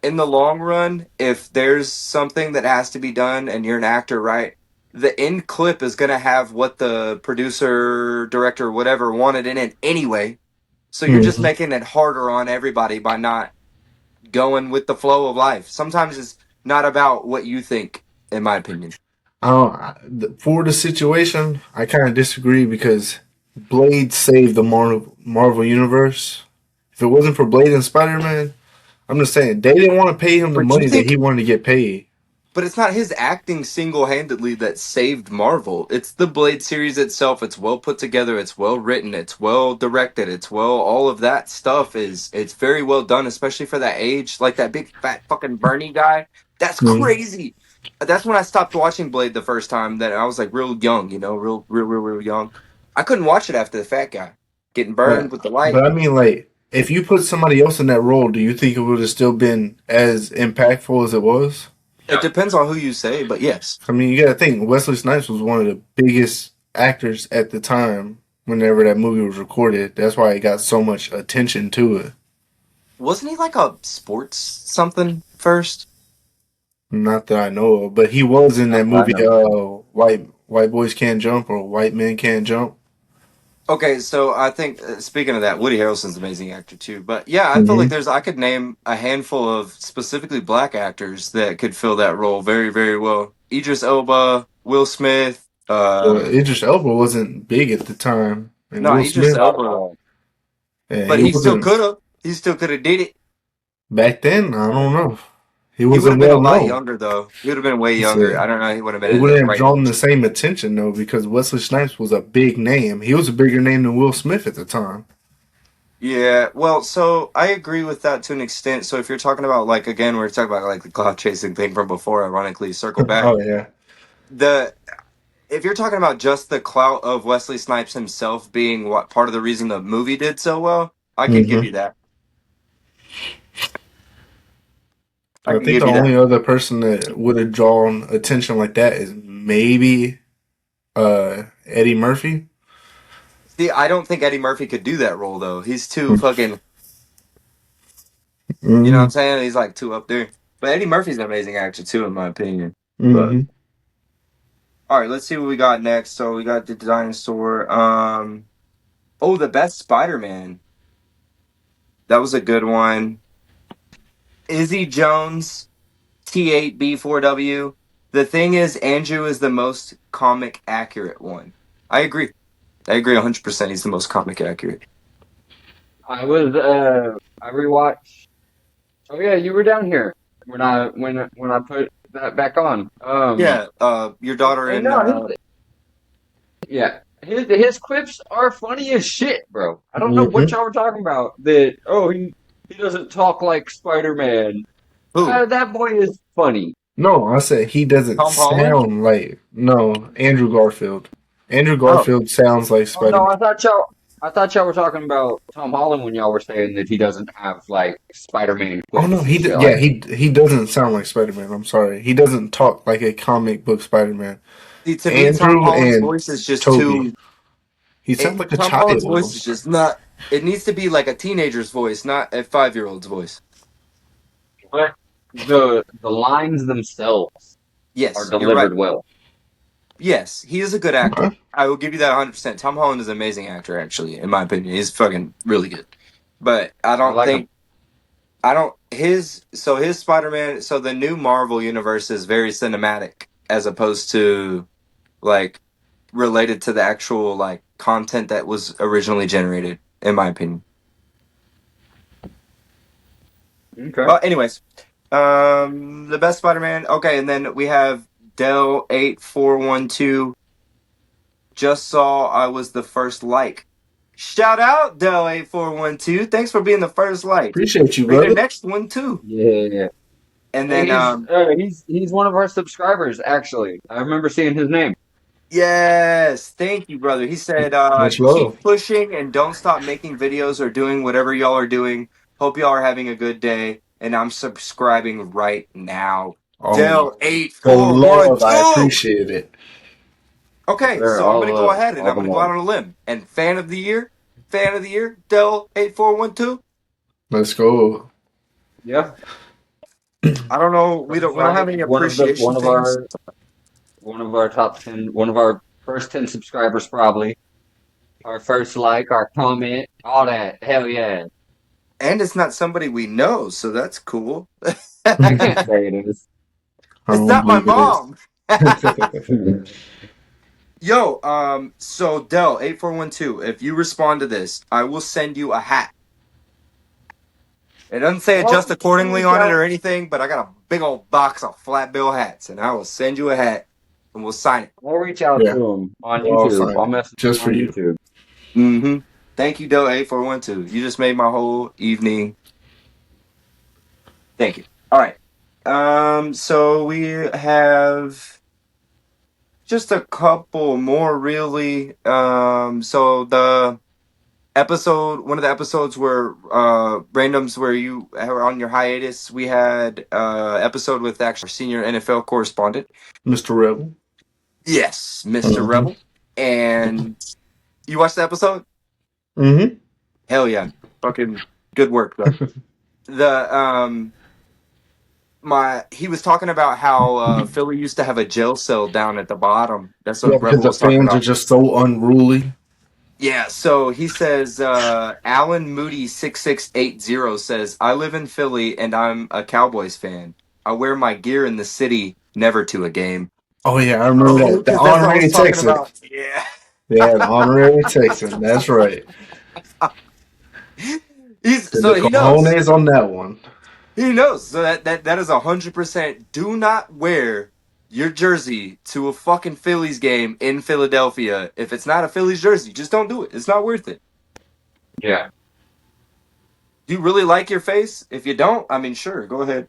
In the long run, if there's something that has to be done and you're an actor, right? The end clip is gonna have what the producer, director, whatever wanted in it anyway. So you're just Mhm. making it harder on everybody by not going with the flow of life. Sometimes it's not about what you think, in my opinion. For the situation, I kind of disagree because Blade saved the Marvel universe. If it wasn't for Blade and Spider Man, I'm just saying they didn't want to pay him the But you money that think he wanted to get paid. But it's not his acting single handedly that saved Marvel. It's the Blade series itself. It's well put together. It's well written. It's well directed. It's well all of that stuff is it's very well done, especially for that age. Like that big fat fucking Bernie guy. That's Mhm. crazy. That's when I stopped watching Blade the first time. That I was like real young, real young. I couldn't watch it after the fat guy getting burned But with the light. but I mean, like, if you put somebody else in that role, do you think it would have still been as impactful as it was? It depends on who you say, but yes. I mean, you got to think Wesley Snipes was one of the biggest actors at the time. Whenever that movie was recorded, that's why it got so much attention to it. Wasn't he like a sports something first? Not that I know of, but he was in that Not that I movie, know. White Boys Can't Jump or White Men Can't Jump. Okay, so I think speaking of that, Woody Harrelson's an amazing actor too. But yeah, I feel like Mm-hmm. I could name a handful of specifically black actors that could fill that role very, very well. Idris Elba, Will Smith. Well, Idris Elba wasn't big at the time, and No, Will Idris Smith, Not at Elba, all. yeah, but he he still wasn't could have. He still could have did it. back then. I don't know. He He would have wasn't been a well lot known. younger though. He would have been way It's younger. a, I don't know. He would have been it in the wouldn't have right drawn the age. same attention though, because Wesley Snipes was a big name. He was a bigger name than Will Smith at the time. Yeah, well, so I agree with that to an extent. So if you're talking about like again, we're talking about like the cloud chasing thing from before. Ironically, circle back. Oh yeah. The If you're talking about just the clout of Wesley Snipes himself being what part of the reason the movie did so well, I could give hmm you that. I I could think give the you only that. other person that would have drawn attention like that is maybe Eddie Murphy. See, I don't think Eddie Murphy could do that role though. He's too fucking, you know what Mm-hmm. I'm saying? He's like too up there. But Eddie Murphy's an amazing actor too, in my opinion. But Mm-hmm. all right, let's see what we got next. So we got the dinosaur. Oh, the best Spider-Man. That was a good one. Izzy Jones, T8B4W. The thing is, Andrew is the most comic accurate one. I agree. I agree 100%. He's the most comic accurate. I rewatched. Oh yeah, you were down here when I put that back on. Yeah, your daughter And and no, his clips are funny as shit, bro. I don't know what Mm-hmm. y'all were talking about. That he doesn't talk like Spider-Man. who? That boy is funny. No, I said he doesn't Tom Holland? sound like no Andrew Garfield. Andrew Oh, Garfield sounds like Oh no, Spider Man. I thought y'all were talking about Tom Holland when y'all were saying that he doesn't have like Spider-Man Oh no, quips and shit yeah like that. he doesn't sound like Spider Man. I'm sorry, he doesn't talk like a comic book Spider Man. see, to me, Tom Andrew Holland's and voice is just Toby, too. he sounds like a Tom Holland's voice child. is just not. It needs to be like a teenager's voice, not a 5-year-old's voice. But the lines themselves are Yes, you're right. delivered well. Yes, he is a good actor. Okay, I will give you that 100%. Tom Holland is an amazing actor, actually, in my opinion. He's fucking really good. But I like him. his Spider-Man, so the new Marvel universe is very cinematic as opposed to like related to the actual like content that was originally generated, in my opinion. Okay. But anyways, the best Spider-Man. Okay, and then we have Dell8412. Just saw I was the first like. Shout out Dell8412. Thanks for being the first like. appreciate you, Be the brother. next one too. Yeah. And Hey, then he's one of our subscribers actually. I remember seeing his name. yes, thank you, brother. He said, Much keep love. pushing and don't stop making videos or doing whatever y'all are doing. Hope y'all are having a good day. And I'm subscribing right now. Oh, Dell eight the four one love, I two. appreciate it. Yes, Okay, sir. so I'm gonna go ahead and All I'm the gonna go out love. on a limb. And fan of the year, fan of the year, Del8412. Let's go. Yeah. I don't know. We First don't have like any one of the appreciation things. one of our top 10, one of our first 10 subscribers probably. Our first like, our comment, all that. Hell yeah. And it's not somebody we know, so that's cool. I can't say it is. I It's don't not my believe it is. mom. Yo, so Del8412, if you respond to this, I will send you a hat. It doesn't say Well, adjust accordingly reach on it or out. anything, but I got a big old box of flat bill hats, and I will send you a hat and we'll sign it. We'll reach out Yeah, to him on we'll all YouTube. sign I'll it message him just for on you. YouTube. Mm-hmm. Thank you, Del8412. You just made my whole evening. Thank you. All right. So we have just a couple more really. So the one of the episodes where randoms where you were on your hiatus, we had episode with actually our senior NFL correspondent. Mr. Rebel. Yes, Mr. Mm-hmm. Rebel. And you watched the episode? Mm-hmm. Hell yeah. Fucking good work though. The he was talking about how Philly used to have a jail cell down at the bottom. That's Yeah, what because Rebel the was talking fans are about. just so unruly. Yeah, so he says Alan Moody 6680 says, I live in Philly and I'm a Cowboys fan. I wear my gear in the city, never to a game. Oh yeah, I remember Oh, that. The because that's what I honorary was talking Texan. about. Yeah. Yeah, the honorary Texan. That's right. The He knows. cojones on that one. He knows. So that is 100%. Do not wear your jersey to a fucking Phillies game in Philadelphia. If it's not a Phillies jersey, just don't do it. It's not worth it. Yeah. Do you really like your face? If you don't, I mean, sure, go ahead.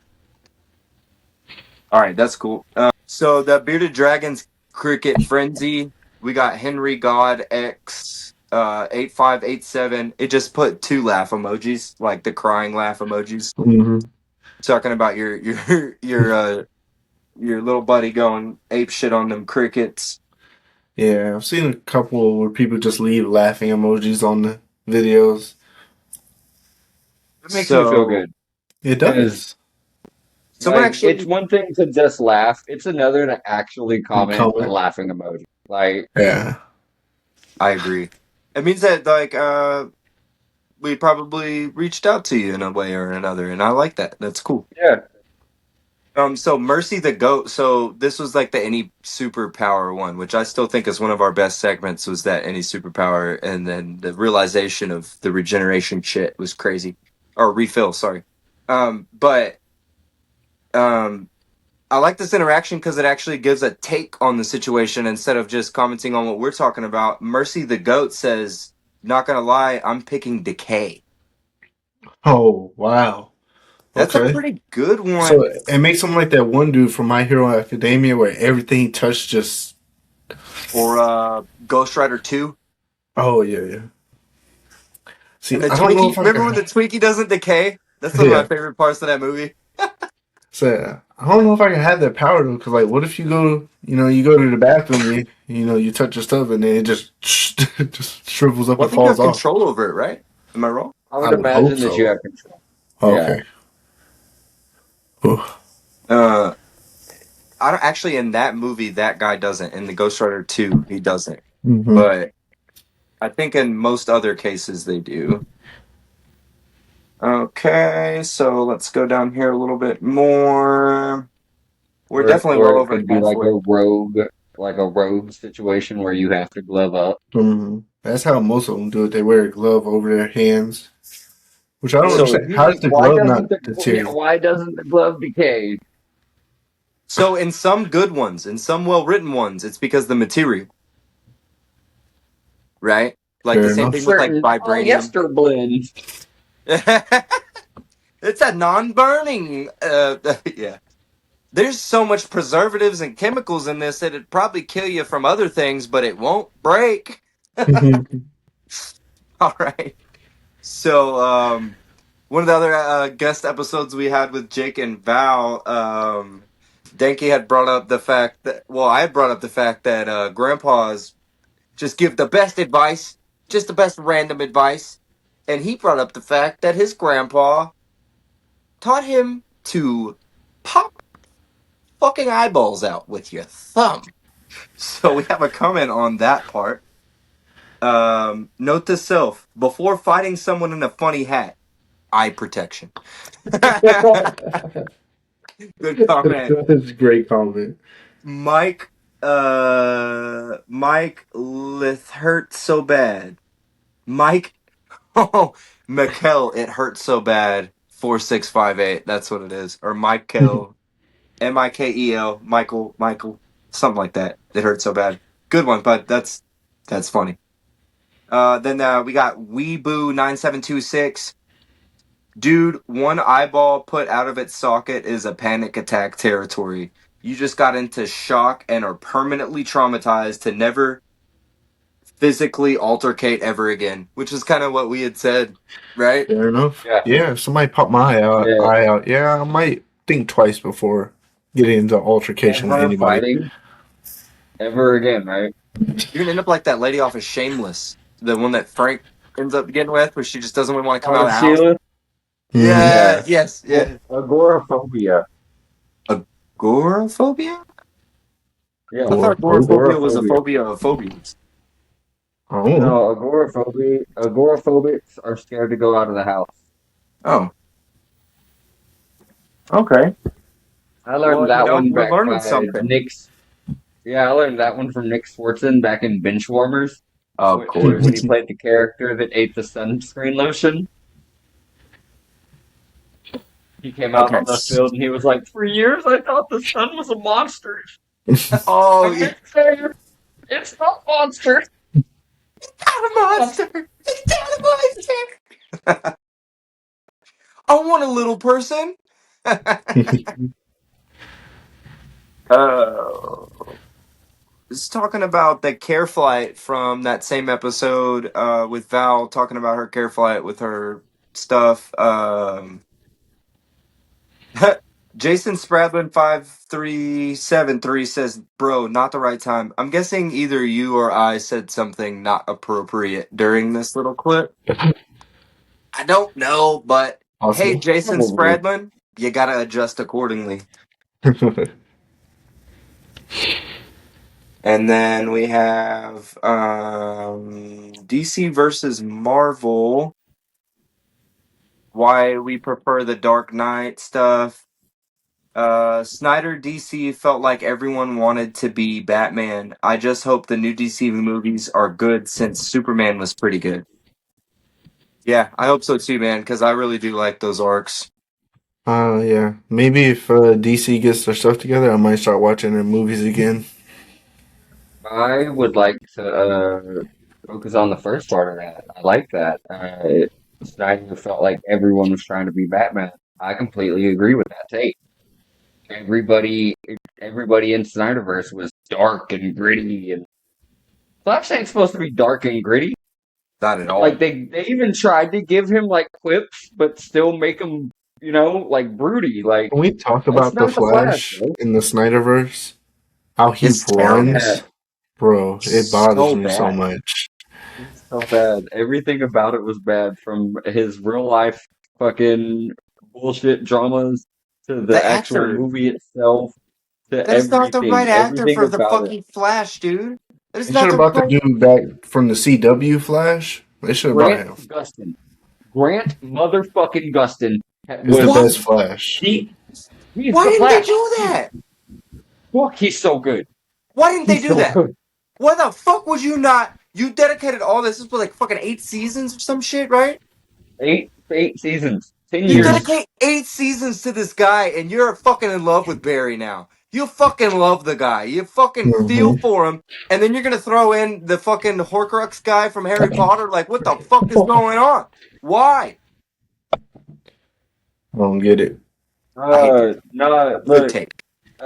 All right, that's cool. So the Bearded Dragons Cricket Frenzy, we got Henry God X 8587. It just put 2 laugh emojis, like the crying laugh emojis. Mm-hmm. Talking about your little buddy going ape shit on them crickets. Yeah, I've seen a couple where people just leave laughing emojis on the videos. It makes me feel good. It Because does. Someone like it's actually one thing to just laugh, it's another to actually comment a Comment. laughing emoji. Like Yeah. I agree. It means that like we probably reached out to you in a way or another, and I like that. That's cool. yeah. So Mercy the Goat. So this was like the any superpower one, which I still think is one of our best segments. Was that any superpower, and then the realization of the regeneration shit was crazy, or refill. Sorry, but I like this interaction because it actually gives a take on the situation instead of just commenting on what we're talking about. Mercy the Goat says, "Not gonna lie, I'm picking decay." Oh, wow. That's a Okay. pretty good So one. it makes him like that one dude from My Hero Academia where everything he touched just. Or Ghost Rider 2. Oh, yeah, yeah. See, And the I don't know Twinkie, if I remember when can. the Twinkie doesn't decay? That's one of my Yeah. favorite parts of that movie. So I don't know if I can have that power though, because like, what if you go, you go to the bathroom, you touch your stuff, and then it just just shrivels up Well, I and think you falls have off. control over it, right? Am I wrong? I I would would hope imagine that you so. have control. Yeah. Okay. Ooh. Uh, I don't actually in that movie that guy doesn't. In the Ghost Rider 2, he doesn't. Mm-hmm. But I think in most other cases they do. Okay, so let's go down here a little bit more. We're definitely Or well it over could be halfway. like a rogue situation where you have to glove up. Mm-hmm. That's how most of them do it. They wear a glove over their hands, which I don't So understand. How does the Why glove doesn't not the deteriorate? why doesn't the glove decay? So in some good ones, in some well-written ones, it's because the material, right? Like the Fair same thing with enough. like Certain vibranium. polyester blends. It's a non-burning. Yeah. There's so much preservatives and chemicals in this that it'd probably kill you from other things, but it won't break. All right. So, one of the other guest episodes we had with Jake and Val, Danky had brought up the fact that, well, I had brought up the fact that grandpas just give the best advice. just the best random advice. And he brought up the fact that his grandpa taught him to pop fucking eyeballs out with your thumb. So we have a comment on that part. Note to self: before fighting someone in a funny hat, eye protection. Good comment. That's a great comment. Mike, Mike Lith hurt so bad. Mike, oh, Mikel, it hurts so bad. 4658. That's what it is. Or Michael, Mikel, Michael, something like that. It hurts so bad. Good one, but that's funny. Then we got Weeboo9726. Dude, one eyeball put out of its socket is a panic attack territory. You just got into shock and are permanently traumatized to never physically altercate ever again, which is kind of what we had said, right? Fair enough. Yeah. Yeah, if somebody pop my Yeah. eye out, yeah, I might think twice before getting into altercation with Never anybody. fighting ever again, right? You're gonna end up like that lady off of Shameless, the one that Frank ends up getting with, where she just doesn't want to come out of the house. Sheila? Yeah, Yeah. yes, yeah. Agoraphobia. Agoraphobia? Yeah. I thought agoraphobia was a Agoraphobia. phobia of phobias. Oh, No, agoraphobics are scared to go out of the house. Oh, okay. I learned Well, that one we're back learning by something. Nick's. Yeah, I learned that one from Nick Swartzen back in Benchwarmers Of course. when he played the character that ate the sunscreen lotion. He came out Okay. on the field and he was like, "For years I thought the sun was a monster. Oh, I'm here to tell you, it's not a monster." not a monster. It's not a monster. I want a little person. It's talking about the care flight from that same episode with Val talking about her care flight with her stuff. Jason Spradlin 5373 says, "Bro, not the right time." I'm guessing either you or I said something not appropriate during this little clip. I don't know, but hey, possible. Jason Probably. Spradlin, you gotta adjust accordingly. And then we have DC versus Marvel. Why we prefer the Dark Knight stuff. Snyder DC felt like everyone wanted to be Batman. I just hope the new DC movies are good since Superman was pretty good. Yeah, I hope so too, man, because I really do like those arcs. Yeah. Maybe if DC gets their stuff together, I might start watching their movies again. I would like to focus on the first part of that. I like that. Snyder felt like everyone was trying to be Batman. I completely agree with that take. Everybody, everybody in Snyderverse was dark and gritty, and Flash ain't supposed to be dark and gritty. Not at all. Like they even tried to give him like quips, but still make him, like broody. Like Can we talk that's about the not the Flash, Flash bro. in the Snyderverse? How he It's terrible. Yeah, runs? Bro, it bothers So me so bad. much. it's so bad. Everything about it was bad, from his real life fucking bullshit dramas to the The actual actor. movie itself to That is not the right everything. actor Everything for the about it. fucking Flash, dude. That is They should not have the brought the right. dude back from the CW Flash. They should have brought Grant him. Gustin. Grant motherfucking Gustin He's the was What? best Flash. he's Why the didn't they Flash. do that? Fuck, he's so good. Why didn't they He's do so that? good. Why the fuck would you not? You dedicated all this. This was like fucking 8 seasons or some shit, right? Eight seasons, 10 You years. dedicate 8 seasons to this guy, and you're fucking in love with Barry now. You fucking love the guy. You fucking feel Hmm. for him, and then you're gonna throw in the fucking Horcrux guy from Harry Potter. Like, what the fuck is going on? Why? I don't get it. I hate that. No, Good look, take.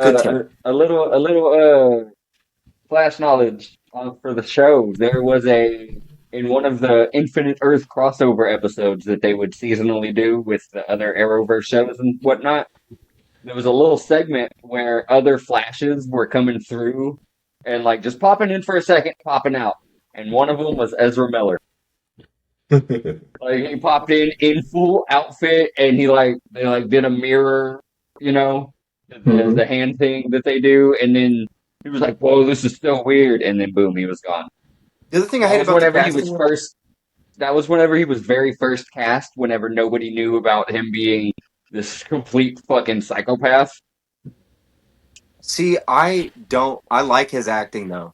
Good take. a little, flash knowledge for the show. There was in one of the Infinite Earth crossover episodes that they would seasonally do with the other Arrowverse shows and whatnot. There was a little segment where other Flashes were coming through and like just popping in for a second, popping out. And one of them was Ezra Miller. Like he popped in full outfit, and they did a mirror, you know, Mhm. the hand thing that they do, and then he was like, "Whoa, this is so weird," and then boom, he was gone. The other thing I That hate was about the whenever he was casting. first. That was whenever he was very first cast. Whenever nobody knew about him being this complete fucking psychopath. See, I don't. I like his acting though.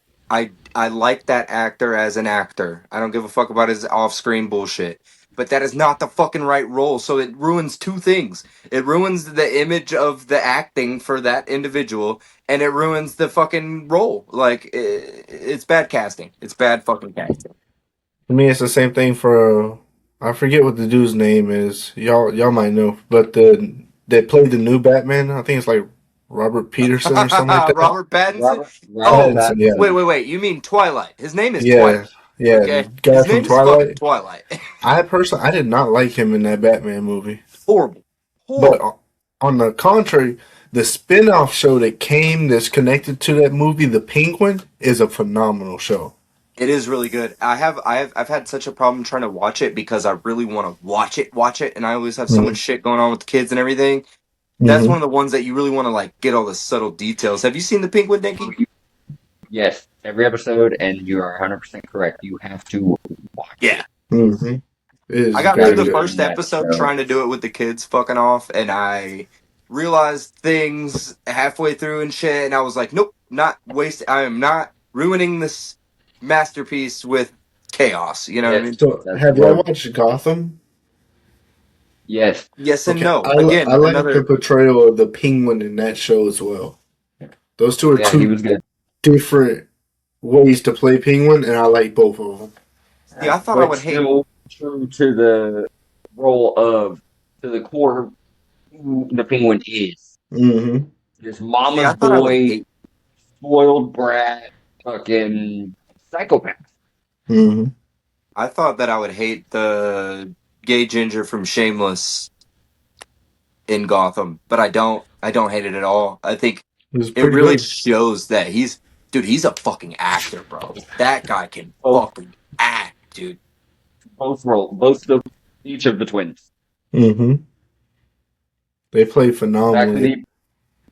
I like that actor as an actor. I don't give a fuck about his off-screen bullshit. But that is not the fucking right role. So it ruins two things. It ruins the image of the acting for that individual, and it ruins the fucking role. Like it's bad casting. It's bad fucking casting. I mean, it's the same thing for I forget what the dude's name is. Y'all might know, but they played the new Batman. I think it's like Robert Peterson or something like that. Robert Pattinson. Robert Oh, Pattinson, yeah, wait. You mean Twilight? His name is yeah, Twilight. yeah. The Okay, guy his from name is fucking Twilight. Twilight. I did not like him in that Batman movie. Horrible, But horrible. on the contrary, the spin-off show that came that's connected to that movie, The Penguin, is a phenomenal show. It is really good. I've had such a problem trying to watch it because I really want to watch it, and I always have so much Mm-hmm. shit going on with the kids and everything. That's one Mm-hmm. of the ones that you really want to like get all the subtle details. Have you seen the Penguin, Dinky? Yes, every episode, and you are 100% correct. You have to watch Yeah. it. Mm-hmm. It I is got through very the Gotta good. get in first that episode show. trying to do it with the kids fucking off, and I realized things halfway through and shit, and I was like, nope, not waste. I am not ruining this masterpiece with chaos. You know what I Yes, mean? So, that's have y'all what. watched Gotham? Yes, Yes and Okay, no. I Again, like the another. portrayal of the Penguin in that show as well. Those two are yeah, he two was good. different ways to play Penguin, and I like both of them. See, I thought I But would hate. still true to the role of to the core who the penguin is. Mm-hmm. This See, I mama's thought I would boy, hate. spoiled brat, fucking psychopath. Mm-hmm. I thought that I would hate the gay ginger from Shameless in Gotham, but I don't. I don't hate it at all. I think It was it pretty really good. shows that dude, he's a fucking actor, bro. That guy can Both fucking act, dude. both of each of the twins. Mm-hmm. They played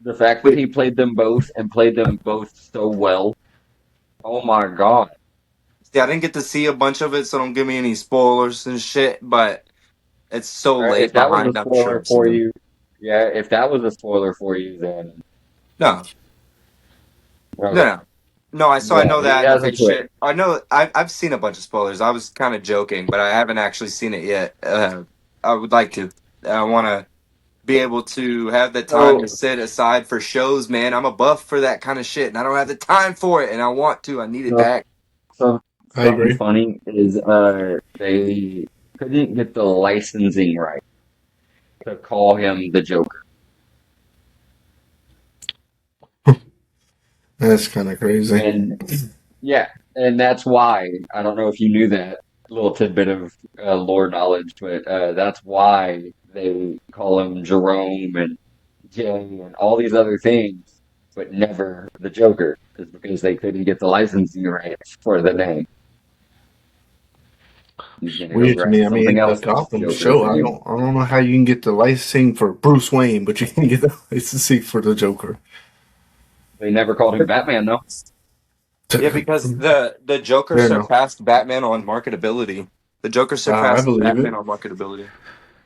The fact that phenomenally. he played them both and played them both so well. Oh my god! See, I didn't get to see a bunch of it, so don't give me any spoilers and shit, but it's so If late that was a behind, I'm sure spoiler I've seen for them. you, yeah. If that was a spoiler for you, then No, no, okay. no. No, I Yeah, know he that. has a Okay, twin. shit. I know. I've seen a bunch of spoilers. I was kind of joking, but I haven't actually seen it yet. I would like to. I want to be able to have the time to So sit aside for shows, man. I'm a buff for that kind of shit, and I don't have the time for it, and I want to. I need it so back. so I something agree. funny is they couldn't get the licensing right to call him the Joker. That's kind of crazy. And yeah, and that's why I don't know if you knew that little tidbit of lore knowledge, but that's why they call him Jerome and Jay and all these other things, but never the Joker, is because they couldn't get the licensing rights for the name. He's gonna go Weird to me. grab I something mean, the else that's Gotham Joker's show. name. I don't know how you can get the licensing for Bruce Wayne, but you can get the licensing for the Joker. They never called him Batman though. Yeah, because the Joker Fair enough. surpassed Batman on marketability. The Joker I surpassed believe Batman it. on marketability.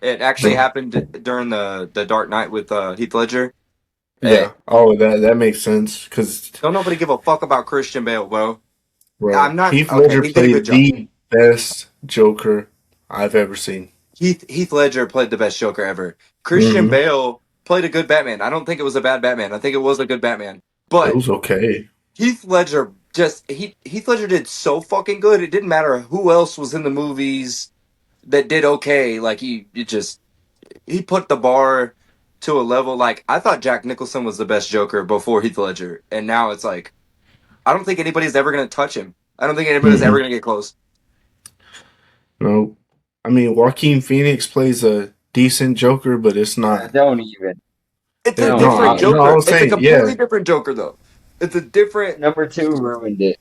It actually No. happened during the Dark Knight with Heath Ledger. Eh, Yeah. Oh, that makes sense because don't nobody give a fuck about Christian Bale, bro. bro, I'm not Heath okay. Ledger He did a good played job. the best Joker I've ever seen. Heath Ledger played the best Joker ever. Christian Mm-hmm. Bale played a good Batman. I don't think it was a bad Batman. I think it was a good Batman. It But was okay. Heath Ledger did so fucking good. It didn't matter who else was in the movies that did okay. Like he put the bar to a level. Like I thought Jack Nicholson was the best Joker before Heath Ledger, and now it's like I don't think anybody's ever gonna touch him. I don't think anybody's Mm-hmm. ever gonna get close. No, I mean Joaquin Phoenix plays a decent Joker, but it's not. Don't even. It's a No, Don't different even. I Joker. was It's a saying, yeah. completely different Joker though. It's a different Number two ruined it.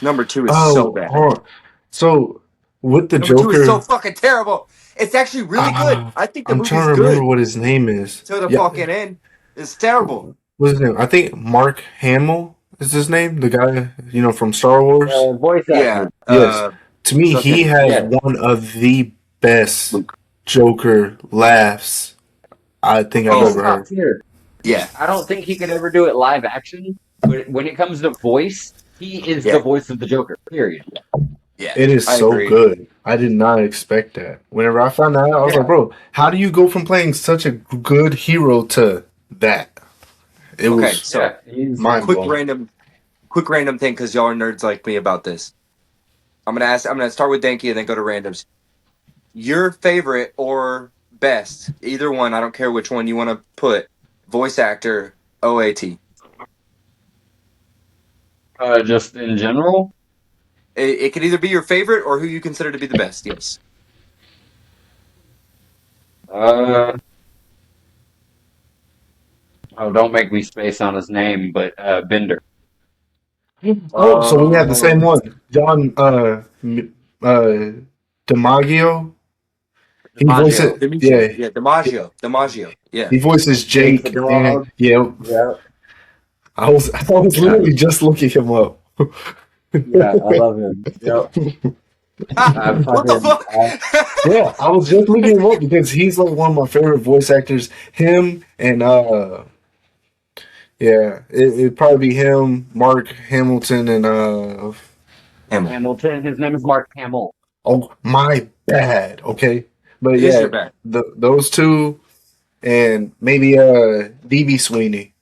number two is so Oh, bad. hold on. So with the Number two is so Joker. fucking terrible. It's actually really good. I think the I'm trying movie's to remember good what his name is. to the Yeah, fucking end. It's terrible. what's his name? I think Mark Hamill is his name. The guy, from Star Wars. Voice Yeah. actor. Yes. To me, he Fucking has Yeah. one of the best Joker laughs I think I've He's ever oh top heard. tier. yeah, I don't think he could ever do it live action, but when it comes to voice, he is the yeah, voice of the Joker. Period. yeah. It is I so agree. good. I did not expect that. Whenever I found that out, I was like, Yeah. bro, how do you go from playing such a good hero to that? It Okay, was so Yeah. He's mind quick blowing. random, quick random thing because y'all are nerds like me about this. I'm gonna ask. I'm gonna start with Danky and then go to randoms. Your favorite or best, either one. I don't care which one you want to put. Voice actor OAT. just in general. It could either be your favorite or who you consider to be the best. Yes. Uh, oh, don't make me space on his name, but Bender. Oh, so we have the same Um, one. John DiMaggio. He DiMaggio. voices Demetrio. yeah, Yeah, he, DiMaggio. DiMaggio. Yeah. he voices Jake the Jake and dog. yeah. Yeah. I was Yeah. literally just looking him up. Yeah. I love him. Yep. I What the fucking. fuck? Yeah, I was just looking him up because he's like one of my favorite voice actors. Him and yeah, it'd probably be him, Mark Hamilton, and Hamill. Hamilton. His name is Mark Hamill. oh my bad, okay, but It is yeah, your bad. those two and maybe DB Sweeney.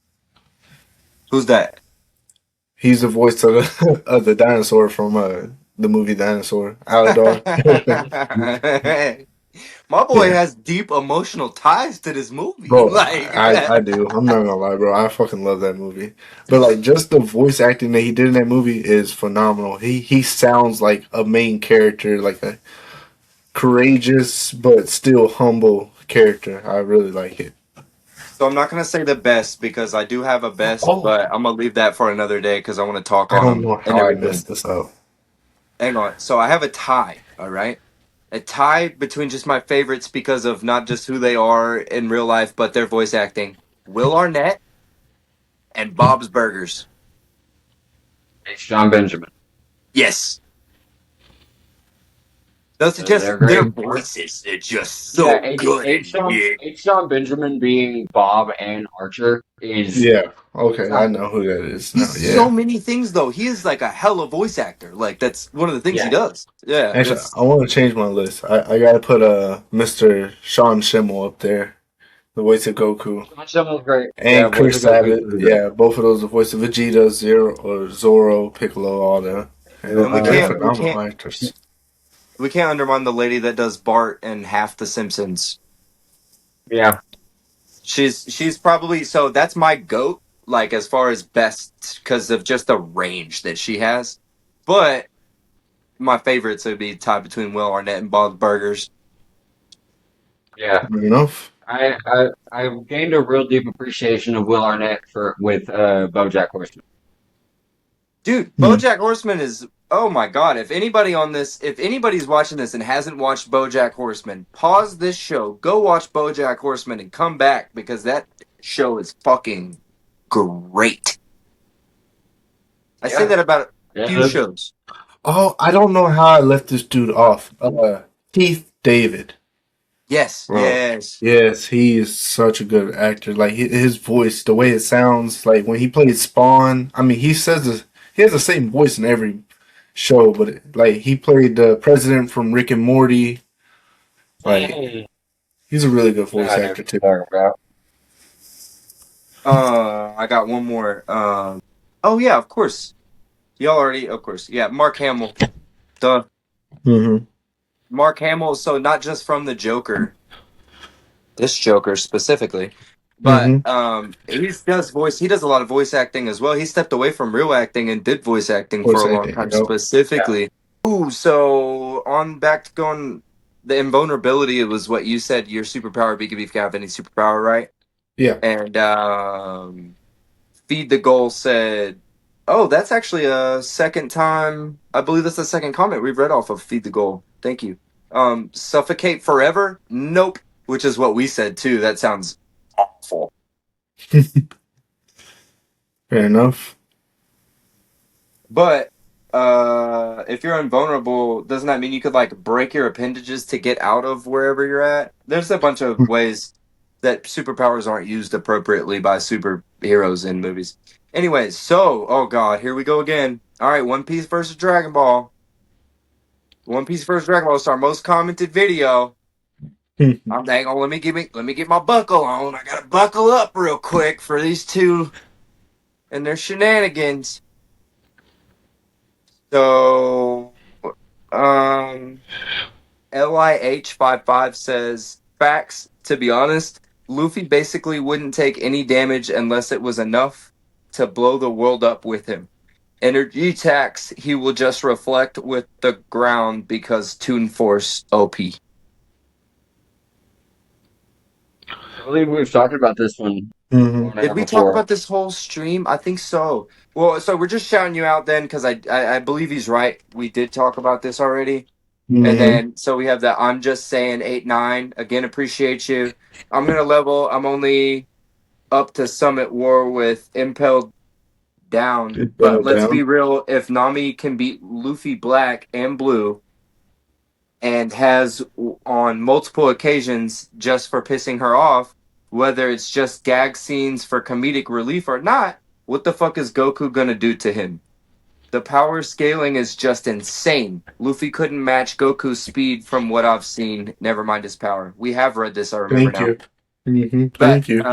Who's that? He's the voice of the of the dinosaur from the movie Dinosaur, Aladar. My boy Yeah. has deep emotional ties to this movie. Bro, Like, I do. I'm not gonna lie, bro. I fucking love that movie. But like, just the voice acting that he did in that movie is phenomenal. He sounds like a main character, like a courageous but still humble character. I really like it. so I'm not gonna say the best because I do have a best, Oh, but I'm gonna leave that for another day because I want to talk I on don't them know and how I everything. messed this up. Hang on. So I have a tie. All right, a tie between just my favorites because of not just who they are in real life, but their voice acting. Will Arnett and Bob's Burgers. H. John Benjamin. Yes. Those are just They're their great. voices. They're just Yeah. so good and yeah. H. John Benjamin being Bob and Archer is Yeah. Okay, I top. know who that is now. He's so Yeah. many things though. He is like a hella voice actor. Like that's one of the things he Yeah. does. Yeah, Actually, it's I want to change my list. I gotta put Mr. Sean Schimmel up there, the voice of Goku. John was great. Yeah. And Voice Chris of Goku Sabat, was great. yeah, both of those, the voice of Vegeta, Zero or Zoro, Piccolo, all them. and we They're can't we phenomenal can't actors. we can't undermine the lady that does Bart and half the Simpsons. Yeah. She's probably so that's my goat. Like as far as best because of just the range that she has. But my favorites would be tied between Will Arnett and Bob's Burgers. Yeah. Fair enough. I've gained a real deep appreciation of Will Arnett with BoJack Horseman. Dude, Hmm. BoJack Horseman is oh my god! If anybody's watching this and hasn't watched BoJack Horseman, pause this show, go watch BoJack Horseman, and come back because that show is fucking great. I say Yeah. that about a Yeah. few shows. Oh, I don't know how I left this dude off. Keith David. Yes, Bro. yes. Yes, he is such a good actor. Like his voice, the way it sounds, like when he plays Spawn. I mean, he has the same voice in every show, but like he played the president from Rick and Morty. Like Hey. he's a really good voice I know actor what too. you're talking about. I got one more. Oh yeah, of course. Y'all already, of course. Yeah, Mark Hamill. Duh. Mm-hmm. Mark Hamill. So not just from the Joker, this Joker specifically, but Mm-hmm. he does a lot of voice acting as well. He stepped away from real acting and did voice acting for Voice a long acting. time Yep. specifically. Ooh, so on back to going the invulnerability, it was what you said your superpower be if you have any superpower, right? Yeah. And Feed the Goal said, oh, that's actually a second time. I believe that's the second comment we've read off of Feed the Goal. Thank you. Suffocate forever? Nope. Which is what we said too. That sounds awful. Fair enough. But if you're invulnerable, doesn't that mean you could like break your appendages to get out of wherever you're at? There's a bunch of ways that superpowers aren't used appropriately by superheroes in movies. Anyways, so oh god, here we go again. All right, One Piece versus Dragon Ball. One Piece versus Dragon Ball is our most commented video. I'm dang on. Let me get my buckle on. I gotta buckle up real quick for these two and their shenanigans. So, LIH55 says facts. To be honest, Luffy basically wouldn't take any damage unless it was enough to blow the world up with him. Energy tax, he will just reflect with the ground because Toon Force OP. I believe we've talked about this one. Did we talk about this whole stream? I think so. Well, so we're just shouting you out then because I believe he's right. We did talk about this already. And then so we have that I'm just saying 8-9. Again, appreciate you. I'm gonna level. I'm only up to Summit War with Impelled down. But let's be real, if Nami can beat Luffy Black and Blue and has on multiple occasions just for pissing her off, whether it's just gag scenes for comedic relief or not, what the fuck is Goku gonna do to him? The power scaling is just insane. Luffy couldn't match Goku's speed from what I've seen. Never mind his power. We have read this, I remember now. Thank you.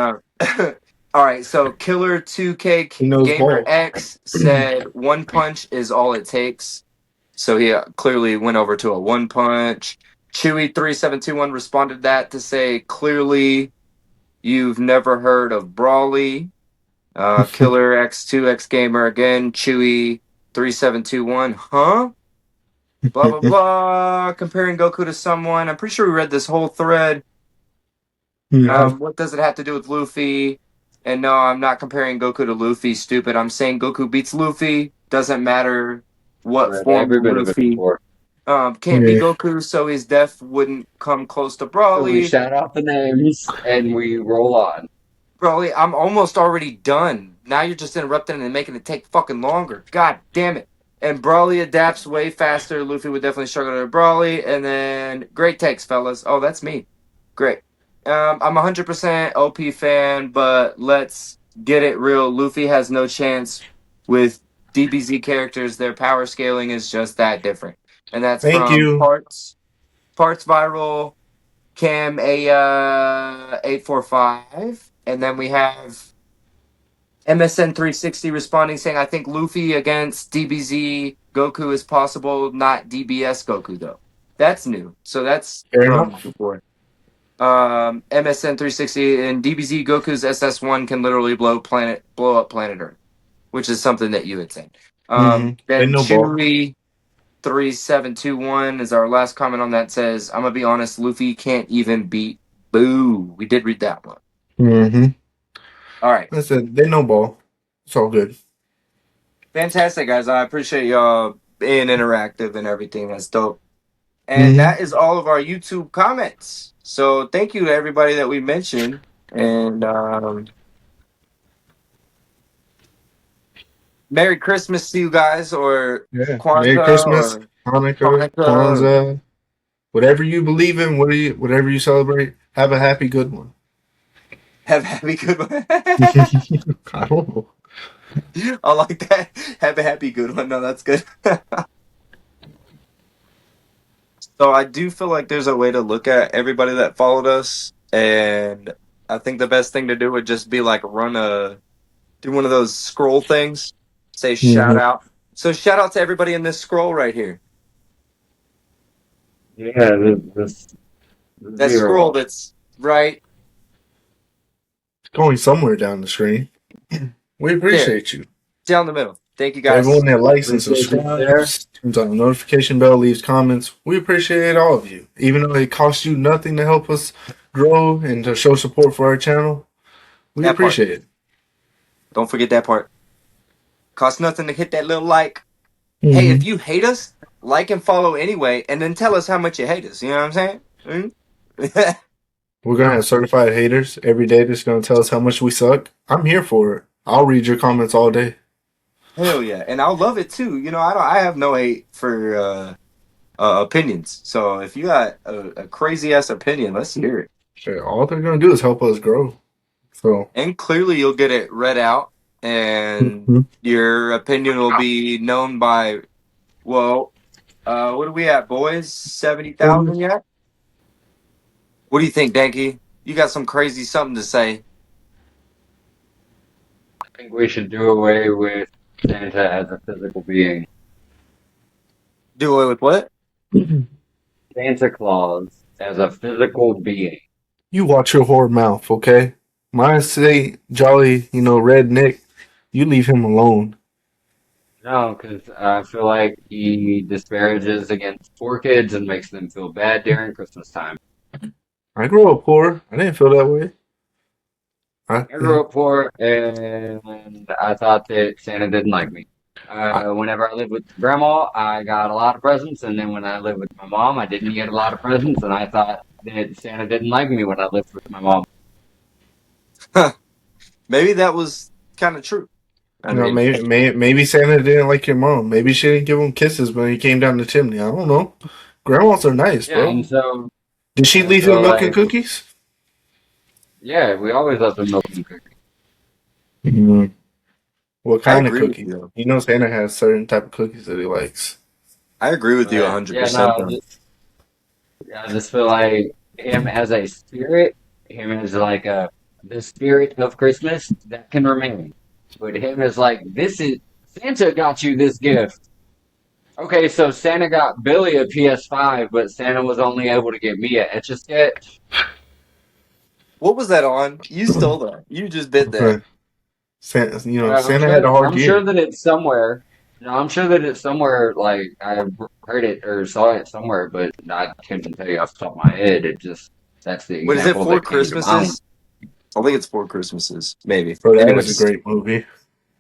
All right, so Killer 2K Gamer X said one punch is all it takes. So he clearly went over to a one punch. Chewy3721 responded that to say clearly you've never heard of Brawly. Killer X2X Gamer again. Chewy3721. Huh? Blah blah blah. Comparing Goku to someone. I'm pretty sure we read this whole thread. What does it have to do with Luffy? And no, I'm not comparing Goku to Luffy. Stupid. I'm saying Goku beats Luffy. Doesn't matter what form of Luffy. Can't be Goku, so his death wouldn't come close to Brawly. So we shout out the names and we roll on. Brawly, I'm almost already done. Now you're just interrupting and making it take fucking longer. God damn it. And Brawly adapts way faster. Luffy would definitely struggle to Brawly. And then, great takes, fellas. Oh, that's me. Great. I'm 100% OP fan, but let's get it real. Luffy has no chance with DBZ characters. Their power scaling is just that different. And that's Parts Viral, Cam A 845. And then we have MSN 360 responding saying, I think Luffy against DBZ Goku is possible, not DBS Goku, though. That's new. So that's from before. MSN 360 and DBZ Goku's SS1 can literally blow up planet Earth, which is something that you had said. Then Chewy 3721 is our last comment on that. Says, I'm gonna be honest, Luffy can't even beat Boo. We did read that one. All right. I said they know ball. It's all good. Fantastic, guys. I appreciate y'all being interactive and everything. That's dope. And that is all of our YouTube comments. So thank you to everybody that we mentioned. And Merry Christmas to you guys, or Kwanzaa, Merry Christmas, or Hanukkah, Kwanzaa, whatever you believe in, whatever you celebrate. Have a happy good one. Have a happy good one. I don't know. I like that. Have a happy good one. No, that's good. So I do feel like there's a way to look at everybody that followed us, and I think the best thing to do would just be like do one of those scroll things, say shout out. So shout out to everybody in this scroll right here. Yeah, that scroll that's right. It's going somewhere down the screen. We appreciate you. Down the middle. Thank you guys. Everyone that likes and subscribes, turns on the notification bell, leaves comments. We appreciate all of you. Even though it costs you nothing to help us grow and to show support for our channel, we appreciate it. Don't forget that part. Costs nothing to hit that little like. Hey, if you hate us, like and follow anyway, and then tell us how much you hate us. You know what I'm saying? Mm? We're gonna have certified haters every day that's gonna tell us how much we suck. I'm here for it. I'll read your comments all day. Hell yeah, and I'll love it too. You know, I have no hate for opinions. So if you got a crazy ass opinion, let's hear it. Shit, all they're gonna do is help us grow. So And clearly, you'll get it read out, and your opinion will be known by, well, what are we at, boys? 70,000 yet? What do you think, Danky? You got some crazy something to say? I think we should do away with Santa as a physical being. Do it with what? Santa Claus as a physical being. you watch your whore mouth, okay? Mine say jolly, red Nick. You leave him alone. No, because I feel like he disparages against poor kids and makes them feel bad during Christmas time. I grew up poor. I didn't feel that way. I grew up poor and I thought that Santa didn't like me. Whenever I lived with grandma, I got a lot of presents, and then when I lived with my mom, I didn't get a lot of presents, and I thought that Santa didn't like me when I lived with my mom. Maybe that was kind of true. I mean, maybe Santa didn't like your mom. Maybe she didn't give him kisses when he came down the chimney. I don't know. Grandmas are nice, Yeah, bro. and so, Did she and leave so him milk and like, cookies? yeah, we always left them milk and cookies. Mm-hmm. What I kind of agree with cookies? you. Santa has certain type of cookies that he likes. I agree with you But yeah, 100%, no, though. I just feel like him as a spirit, him as like the spirit of Christmas that can remain. But him as like this is Santa got you this gift. Okay, so Santa got Billy a PS5, but Santa was only able to get me a Etch a Sketch. What was that on? You stole that. You just bit that. Okay. Santa had a hard I'm sure year. that it's somewhere. No, I'm sure that it's somewhere. Like I heard it or saw it somewhere, but I couldn't tell you off the top of my head. It just that's the What is it, example Four that came to mind. Christmases? I think it's Four Christmases. Maybe. Bro, that is a Anyways, great movie.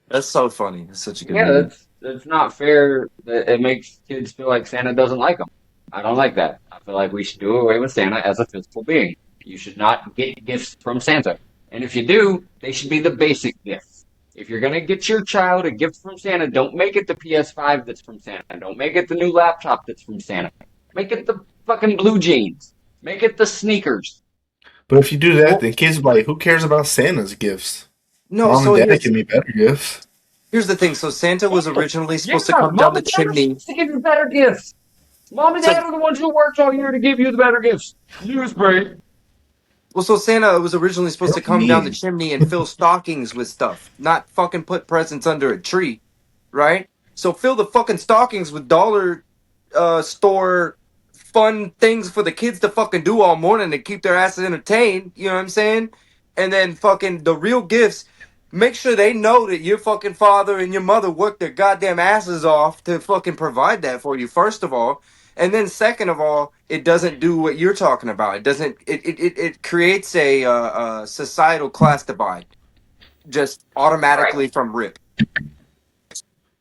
that's so funny. It's such a good Yeah, movie. that's not fair. That it makes kids feel like Santa doesn't like them. I don't like that. I feel like we should do away with Santa as a physical being. You should not get gifts from Santa, and if you do, they should be the basic gifts. If you're gonna get your child a gift from Santa, don't make it the PS5 that's from Santa. Don't make it the new laptop that's from Santa. Make it the fucking blue jeans. Make it the sneakers. But if you do that, Well, then kids be like, who cares about Santa's gifts? no, Mom so and dad give me better gifts. here's the thing. So Santa was originally Yeah, supposed to come down mom the and dad are chimney. supposed to give you better gifts. Mom and So dad are the ones who worked all year to give you the better gifts. Use break. Well, so Santa was originally supposed to What do come you down the mean? chimney and fill stockings with stuff, not fucking put presents under a tree, right? So fill the fucking stockings with dollar store fun things for the kids to fucking do all morning to keep their asses entertained. You know what I'm saying? And then fucking the real gifts. Make sure they know that your fucking father and your mother worked their goddamn asses off to fucking provide that for you. First of all, and then second of all, it doesn't do what you're talking about. It doesn't. It creates a societal class divide just Right. automatically from rip.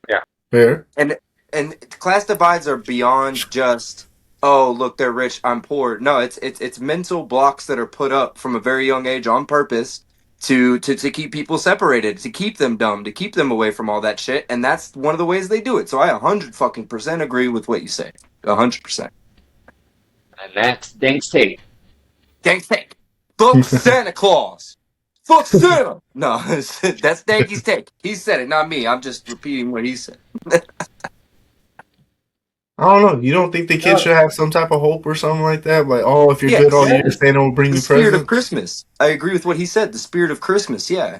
Yeah. Fair. And class divides are beyond just, oh, look, they're rich, I'm poor. No, it's mental blocks that are put up from a very young age on purpose to keep people separated, to keep them dumb, to keep them away from all that shit. And that's one of the ways they do it. So I 100% agree with what you say. 100%. And that's Dank's take. Thanks, take. Fuck Santa Claus. Fuck Santa. No, that's Danky's take. He said it, not me. I'm just repeating what he said. I don't know. You don't think the kids should have some type of hope or something like that? Like, oh, if you're good all Yes. year, Santa will bring The you spirit of presents. Christmas. I agree with what he said. The spirit of Christmas, yeah.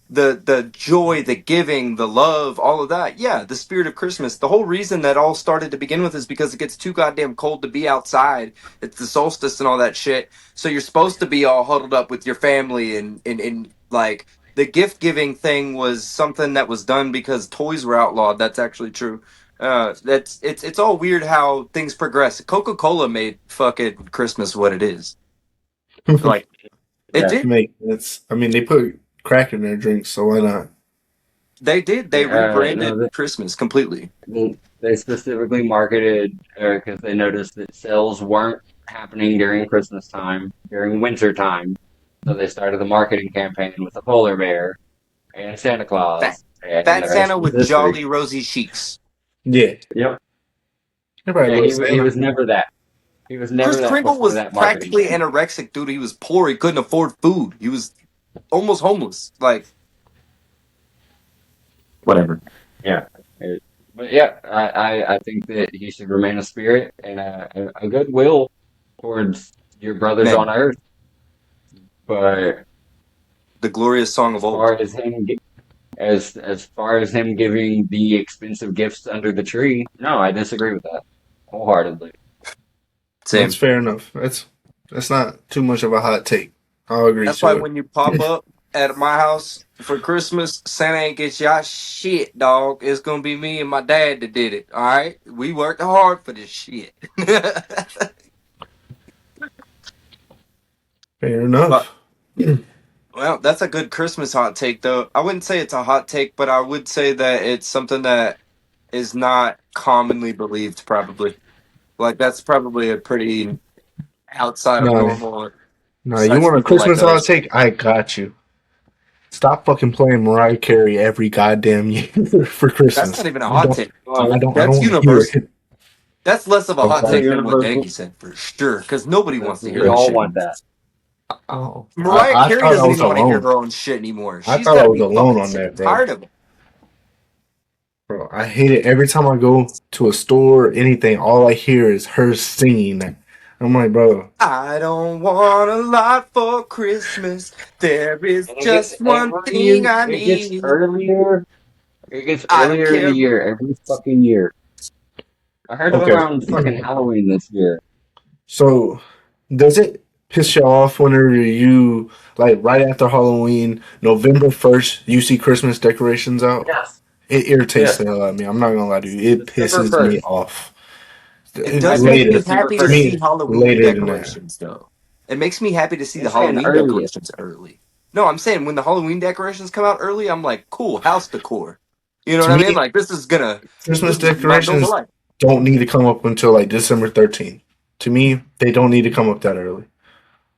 The joy, the giving, the love, all of that. Yeah, the spirit of Christmas. The whole reason that all started to begin with is because it gets too goddamn cold to be outside. It's the solstice and all that shit. So you're supposed to be all huddled up with your family and like the gift giving thing was something that was done because toys were outlawed. That's actually true. It's all weird how things progress. Coca-Cola made fucking Christmas what it is. Like it Yeah. did. Make it's. I mean, they put crack in their drinks, so why not? They did. They No, rebranded Christmas completely. they specifically marketed because they noticed that sales weren't happening during Christmas time, during winter time. So they started the marketing campaign with a polar bear and Santa Fat, Claus, and fat the rest Santa is with history. jolly rosy cheeks. Yeah, Yep. everybody Yeah, loves he Santa. was never that. He was never Chris that Kringle before was that marketing practically campaign. anorexic, dude. He was poor. He couldn't afford food. He was almost homeless. Like, whatever. Yeah. But yeah, I think that he should remain a spirit and a goodwill towards your brothers on Man, Earth. But the glorious song as of old. far as as far as him giving the expensive gifts under the tree, no, I disagree with that wholeheartedly. That's Same. fair enough. That's not too much of a hot take. I'll agree That's why to it. when you pop up at my house for Christmas, Santa ain't get y'all shit, dog. It's gonna be me and my dad that did it. All right, we worked hard for this shit. Fair But enough. well, that's a good Christmas hot take, though. I wouldn't say it's a hot take, but I would say that it's something that is not commonly believed. Probably, like that's probably a pretty outside of No, normal no, you besides want a people like Christmas hot us. take? I got you. Stop fucking playing Mariah Carey every goddamn year for That's Christmas. not even a hot take. I don't That's want to hear universal. it. That's less of a It's hot so Okay. take than what Danky universal. said for sure, because nobody wants to hear We that all shit. want that. Oh, Mariah I Carey thought I doesn't was even want to hear alone. her own shit anymore. I She's thought got I to was be alone fucking on sick that, and bro. tired of it. Bro, I hate it every time I go to a store, anything. All I hear is her singing that. I'm like, bro, I don't want a lot for Christmas. There is And just one thing I it gets need. earlier. It gets I don't earlier in the care. year every fucking year. I heard it okay. around fucking Halloween this year. So, does it piss you off whenever you, like, right after Halloween, November 1st, you see Christmas decorations out? Yes. It irritates Yes. the hell out of me. I'm not gonna lie to you. It December pisses me 1st. off. It I does make think me Later. December happy To to 1st. see me, Halloween later than that. decorations, though. It makes me happy to see I'm the saying Halloween earlier. decorations early. No, I'm saying when the Halloween decorations come out early, I'm like, cool, house decor. You know To what I mean? me, Like, this is gonna, Christmas this is my normal decorations life. don't need to come up until like December 13th. To me, they don't need to come up that early.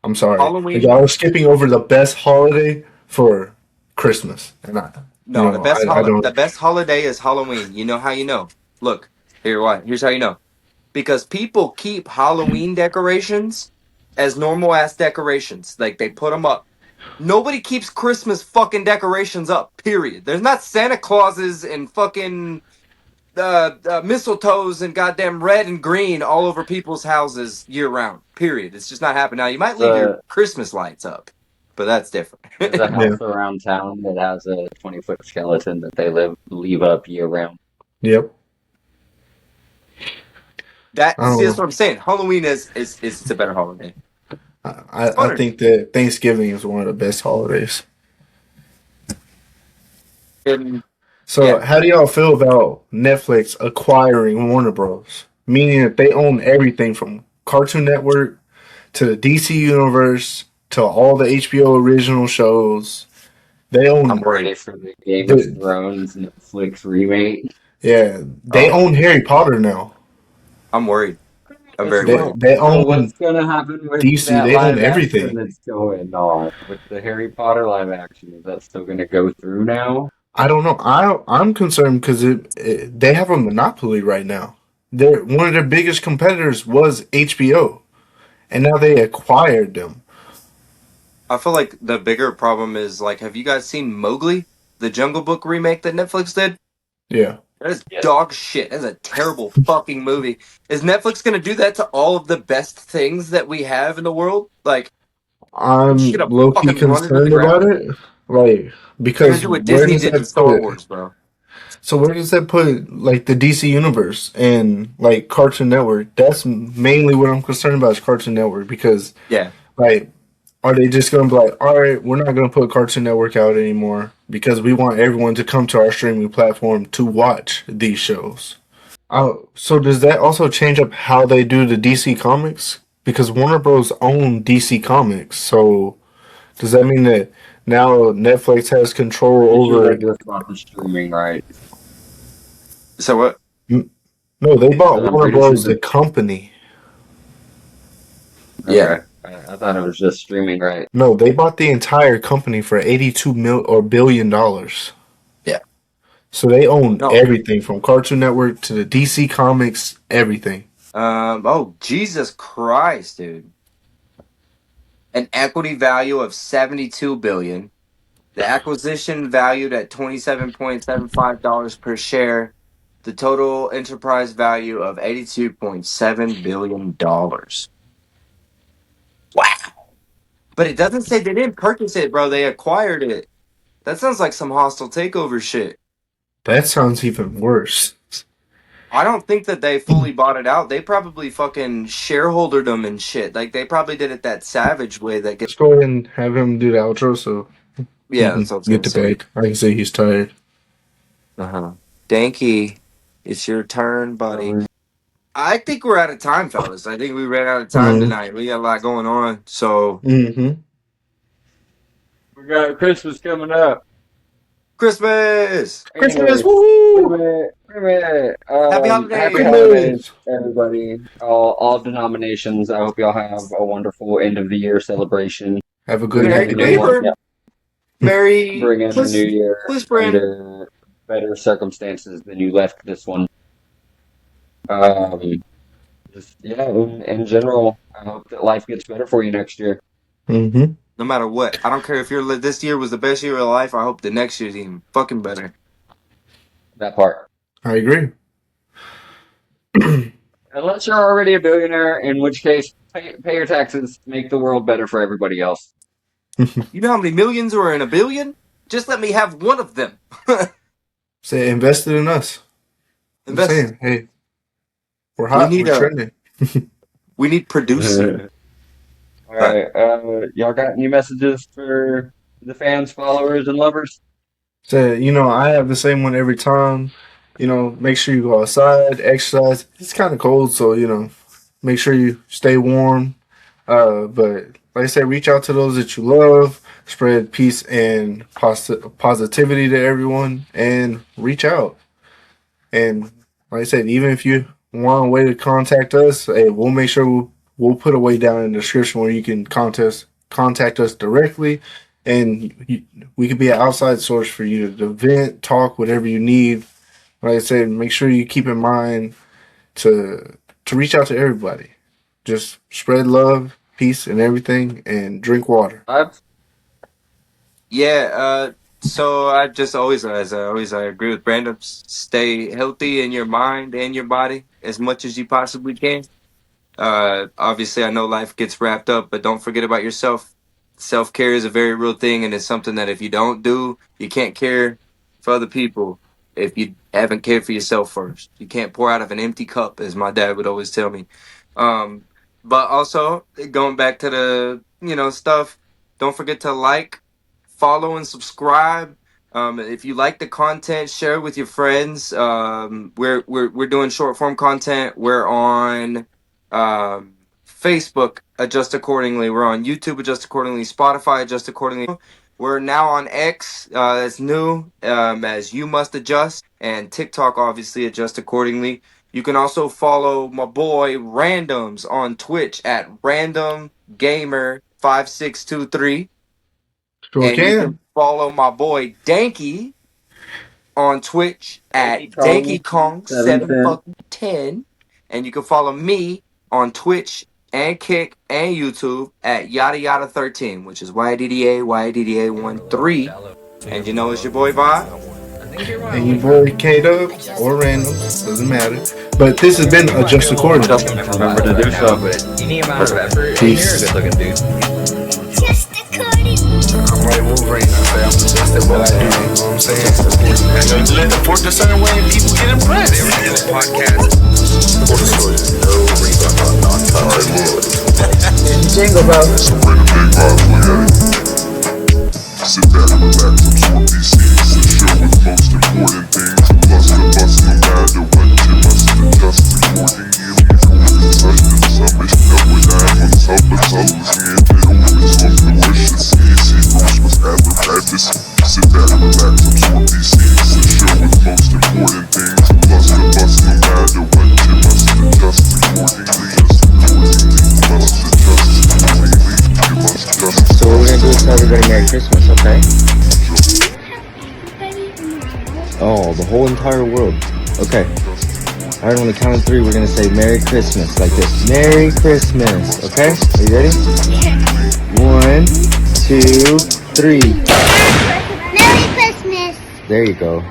I'm sorry. Like, Halloween, y'all are skipping over the best holiday for Christmas. And no, I don't. the best holiday is Halloween. You know how you know? Look, here's how you know. Because people keep Halloween decorations as normal ass decorations. Like they put them up. Nobody keeps Christmas fucking decorations up. Period. There's not Santa Clauses and fucking mistletoes and goddamn red and green all over people's houses year round. Period. It's just not happening. Now you might leave your The Christmas lights up, but that's different. There's a Yeah. house around town that has a 20-foot skeleton that they leave up year round. Yep. I don't That's know. what I'm saying. Halloween is it's a better holiday. I Funner. think that Thanksgiving is one of the best holidays. And So, yeah, how do y'all feel about Netflix acquiring Warner Bros? Meaning that they own everything from Cartoon Network to the DC Universe to all the HBO original shows. They I'm own worried. Ready for the Game of the Thrones Netflix remake. yeah. They Oh, own Harry Potter now. I'm worried. I'm It's very They worried. not. they So own what's gonna happen with DC. that They own live action everything. that's going on with the Harry Potter live action? Is that still gonna go through now? I don't know. I'm concerned because they have a monopoly right now. They're one of their biggest competitors was HBO, and now they acquired them. I feel like the bigger problem is like, have you guys seen Mowgli, the Jungle Book remake that Netflix did? Yeah, That is Yes. dog shit. That's a terrible fucking movie. Is Netflix gonna do that to all of the best things that we have in the world? Like, shit, I'm a low key fucking run into the concerned about ground. it. Like They're gonna because do what where Disney does did to that Star put? Wars, bro. So where does that put like the DC universe and like Cartoon Network? That's mainly what I'm concerned about is Cartoon Network because Yeah, like are they just gonna be like, all right, we're not gonna put Cartoon Network out anymore because we want everyone to come to our streaming platform to watch these shows? Oh, so does that also change up how they do the DC comics? Because Warner Bros. Own DC Comics, so does that mean that Now Netflix has control Pretty sure over. they just bought the streaming right. So what? No, they bought I'm Warner pretty sure Bros. The that. company. Yeah. Okay. I thought it was just streaming right. No, they bought the entire company for 82 mil or $1 billion. Yeah. So they own No. everything from Cartoon Network to the DC Comics, everything. Oh, Jesus Christ, dude. An equity value of 72 billion. The acquisition valued at $27.75 per share. The total enterprise value of $82.7 billion. Wow. But it doesn't say they didn't purchase it, bro. They acquired it. That sounds like some hostile takeover shit. That sounds even worse. I don't think that they fully bought it out. They probably fucking shareholdered them and shit. Like, they probably did it that savage way that Let's go ahead and have him do the outro so he yeah, can that's what I was get gonna to say. bed. I can say he's tired. Danky, it's your turn, buddy. I think we're out of time, fellas. I think we ran out of time tonight. We got a lot going on. So, Mm-hmm. We got Christmas coming up. Christmas! Christmas! Anyways, Woohoo! wait a minute. Happy holidays! Happy holidays, everybody. All denominations. I hope y'all have a wonderful end of the year celebration. Have a good Merry happy Bring in a day. new one. Cooper! Yeah, Merry bring in the new year Whispering! under better circumstances than you left this one. Just, yeah, in general, I hope that life gets better for you next year. Mm-hmm. No matter what. I don't care if this year was the best year of life. I hope the next year's even fucking better. That part. I agree. Unless you're already a billionaire, in which case, pay your taxes, make the world better for everybody else. You know how many millions are in a billion? Just let me have one of them. Say invested in us. I'm Invest. saying, hey, we're hot. We need We're trending. We need producing. All right, y'all got any messages for the fans, followers, and lovers? So, I have the same one every time. Make sure you go outside, exercise. It's kind of cold, so, make sure you stay warm. But like I said, reach out to those that you love, spread peace and positivity to everyone, and reach out. And like I said, even if you want a way to contact us, hey, we'll make sure we'll put a way down in the description where you can contact us directly, and we could be an outside source for you to vent, talk, whatever you need. Like I said, make sure you keep in mind to reach out to everybody. Just spread love, peace, and everything, and drink water. Yeah, so I just always, I agree with Brandon. Stay healthy in your mind and your body as much as you possibly can. Obviously, I know life gets wrapped up, but don't forget about yourself. Self-care is a very real thing, and it's something that if you don't do, you can't care for other people if you haven't cared for yourself first. You can't pour out of an empty cup, as my dad would always tell me. But also, going back to the, stuff, don't forget to like, follow, and subscribe. If you like the content, share it with your friends. We're doing short form content. We're on Facebook, Adjust Accordingly. We're on YouTube, Adjust Accordingly. Spotify, Adjust Accordingly. We're now on X, that's new, as You Must Adjust, and TikTok, obviously, Adjust Accordingly. You can also follow my boy Randoms on Twitch at RandomGamer5623. Sure And you can. can follow my boy Danky on Twitch at Danky DankyKong710. And you can follow me on Twitch and Kick and YouTube at Yada13, which is YDDA13. And it's your boy Vibe. And your boy K-Dub or Random, doesn't matter. But this has been Adjust Accordingly. Remember to do so. Any amount of effort, Peace. you're a good looking dude. Just according. I'm like Wolverine, I say I'm the best at what I do, you know what I'm saying? And you let the fork a certain way and people get impressed. Everything in this podcast. For the story, no reason not touching. Jingle bells. Some renegade vibes, look at it. Sit back, relax, absorb these scenes. The show with most important things. Plus the bus, no matter what you must adjust accordingly. If you want to touch the summit, up with 9 months up, but always handed over. So I'm delicious, easy, Rose was ever all, the whole entire world. Okay. All right, on the count of 3, we're gonna say Merry Christmas like this. Merry Christmas. Okay? Are you ready? 1, 2, 3. Merry Christmas. There you go.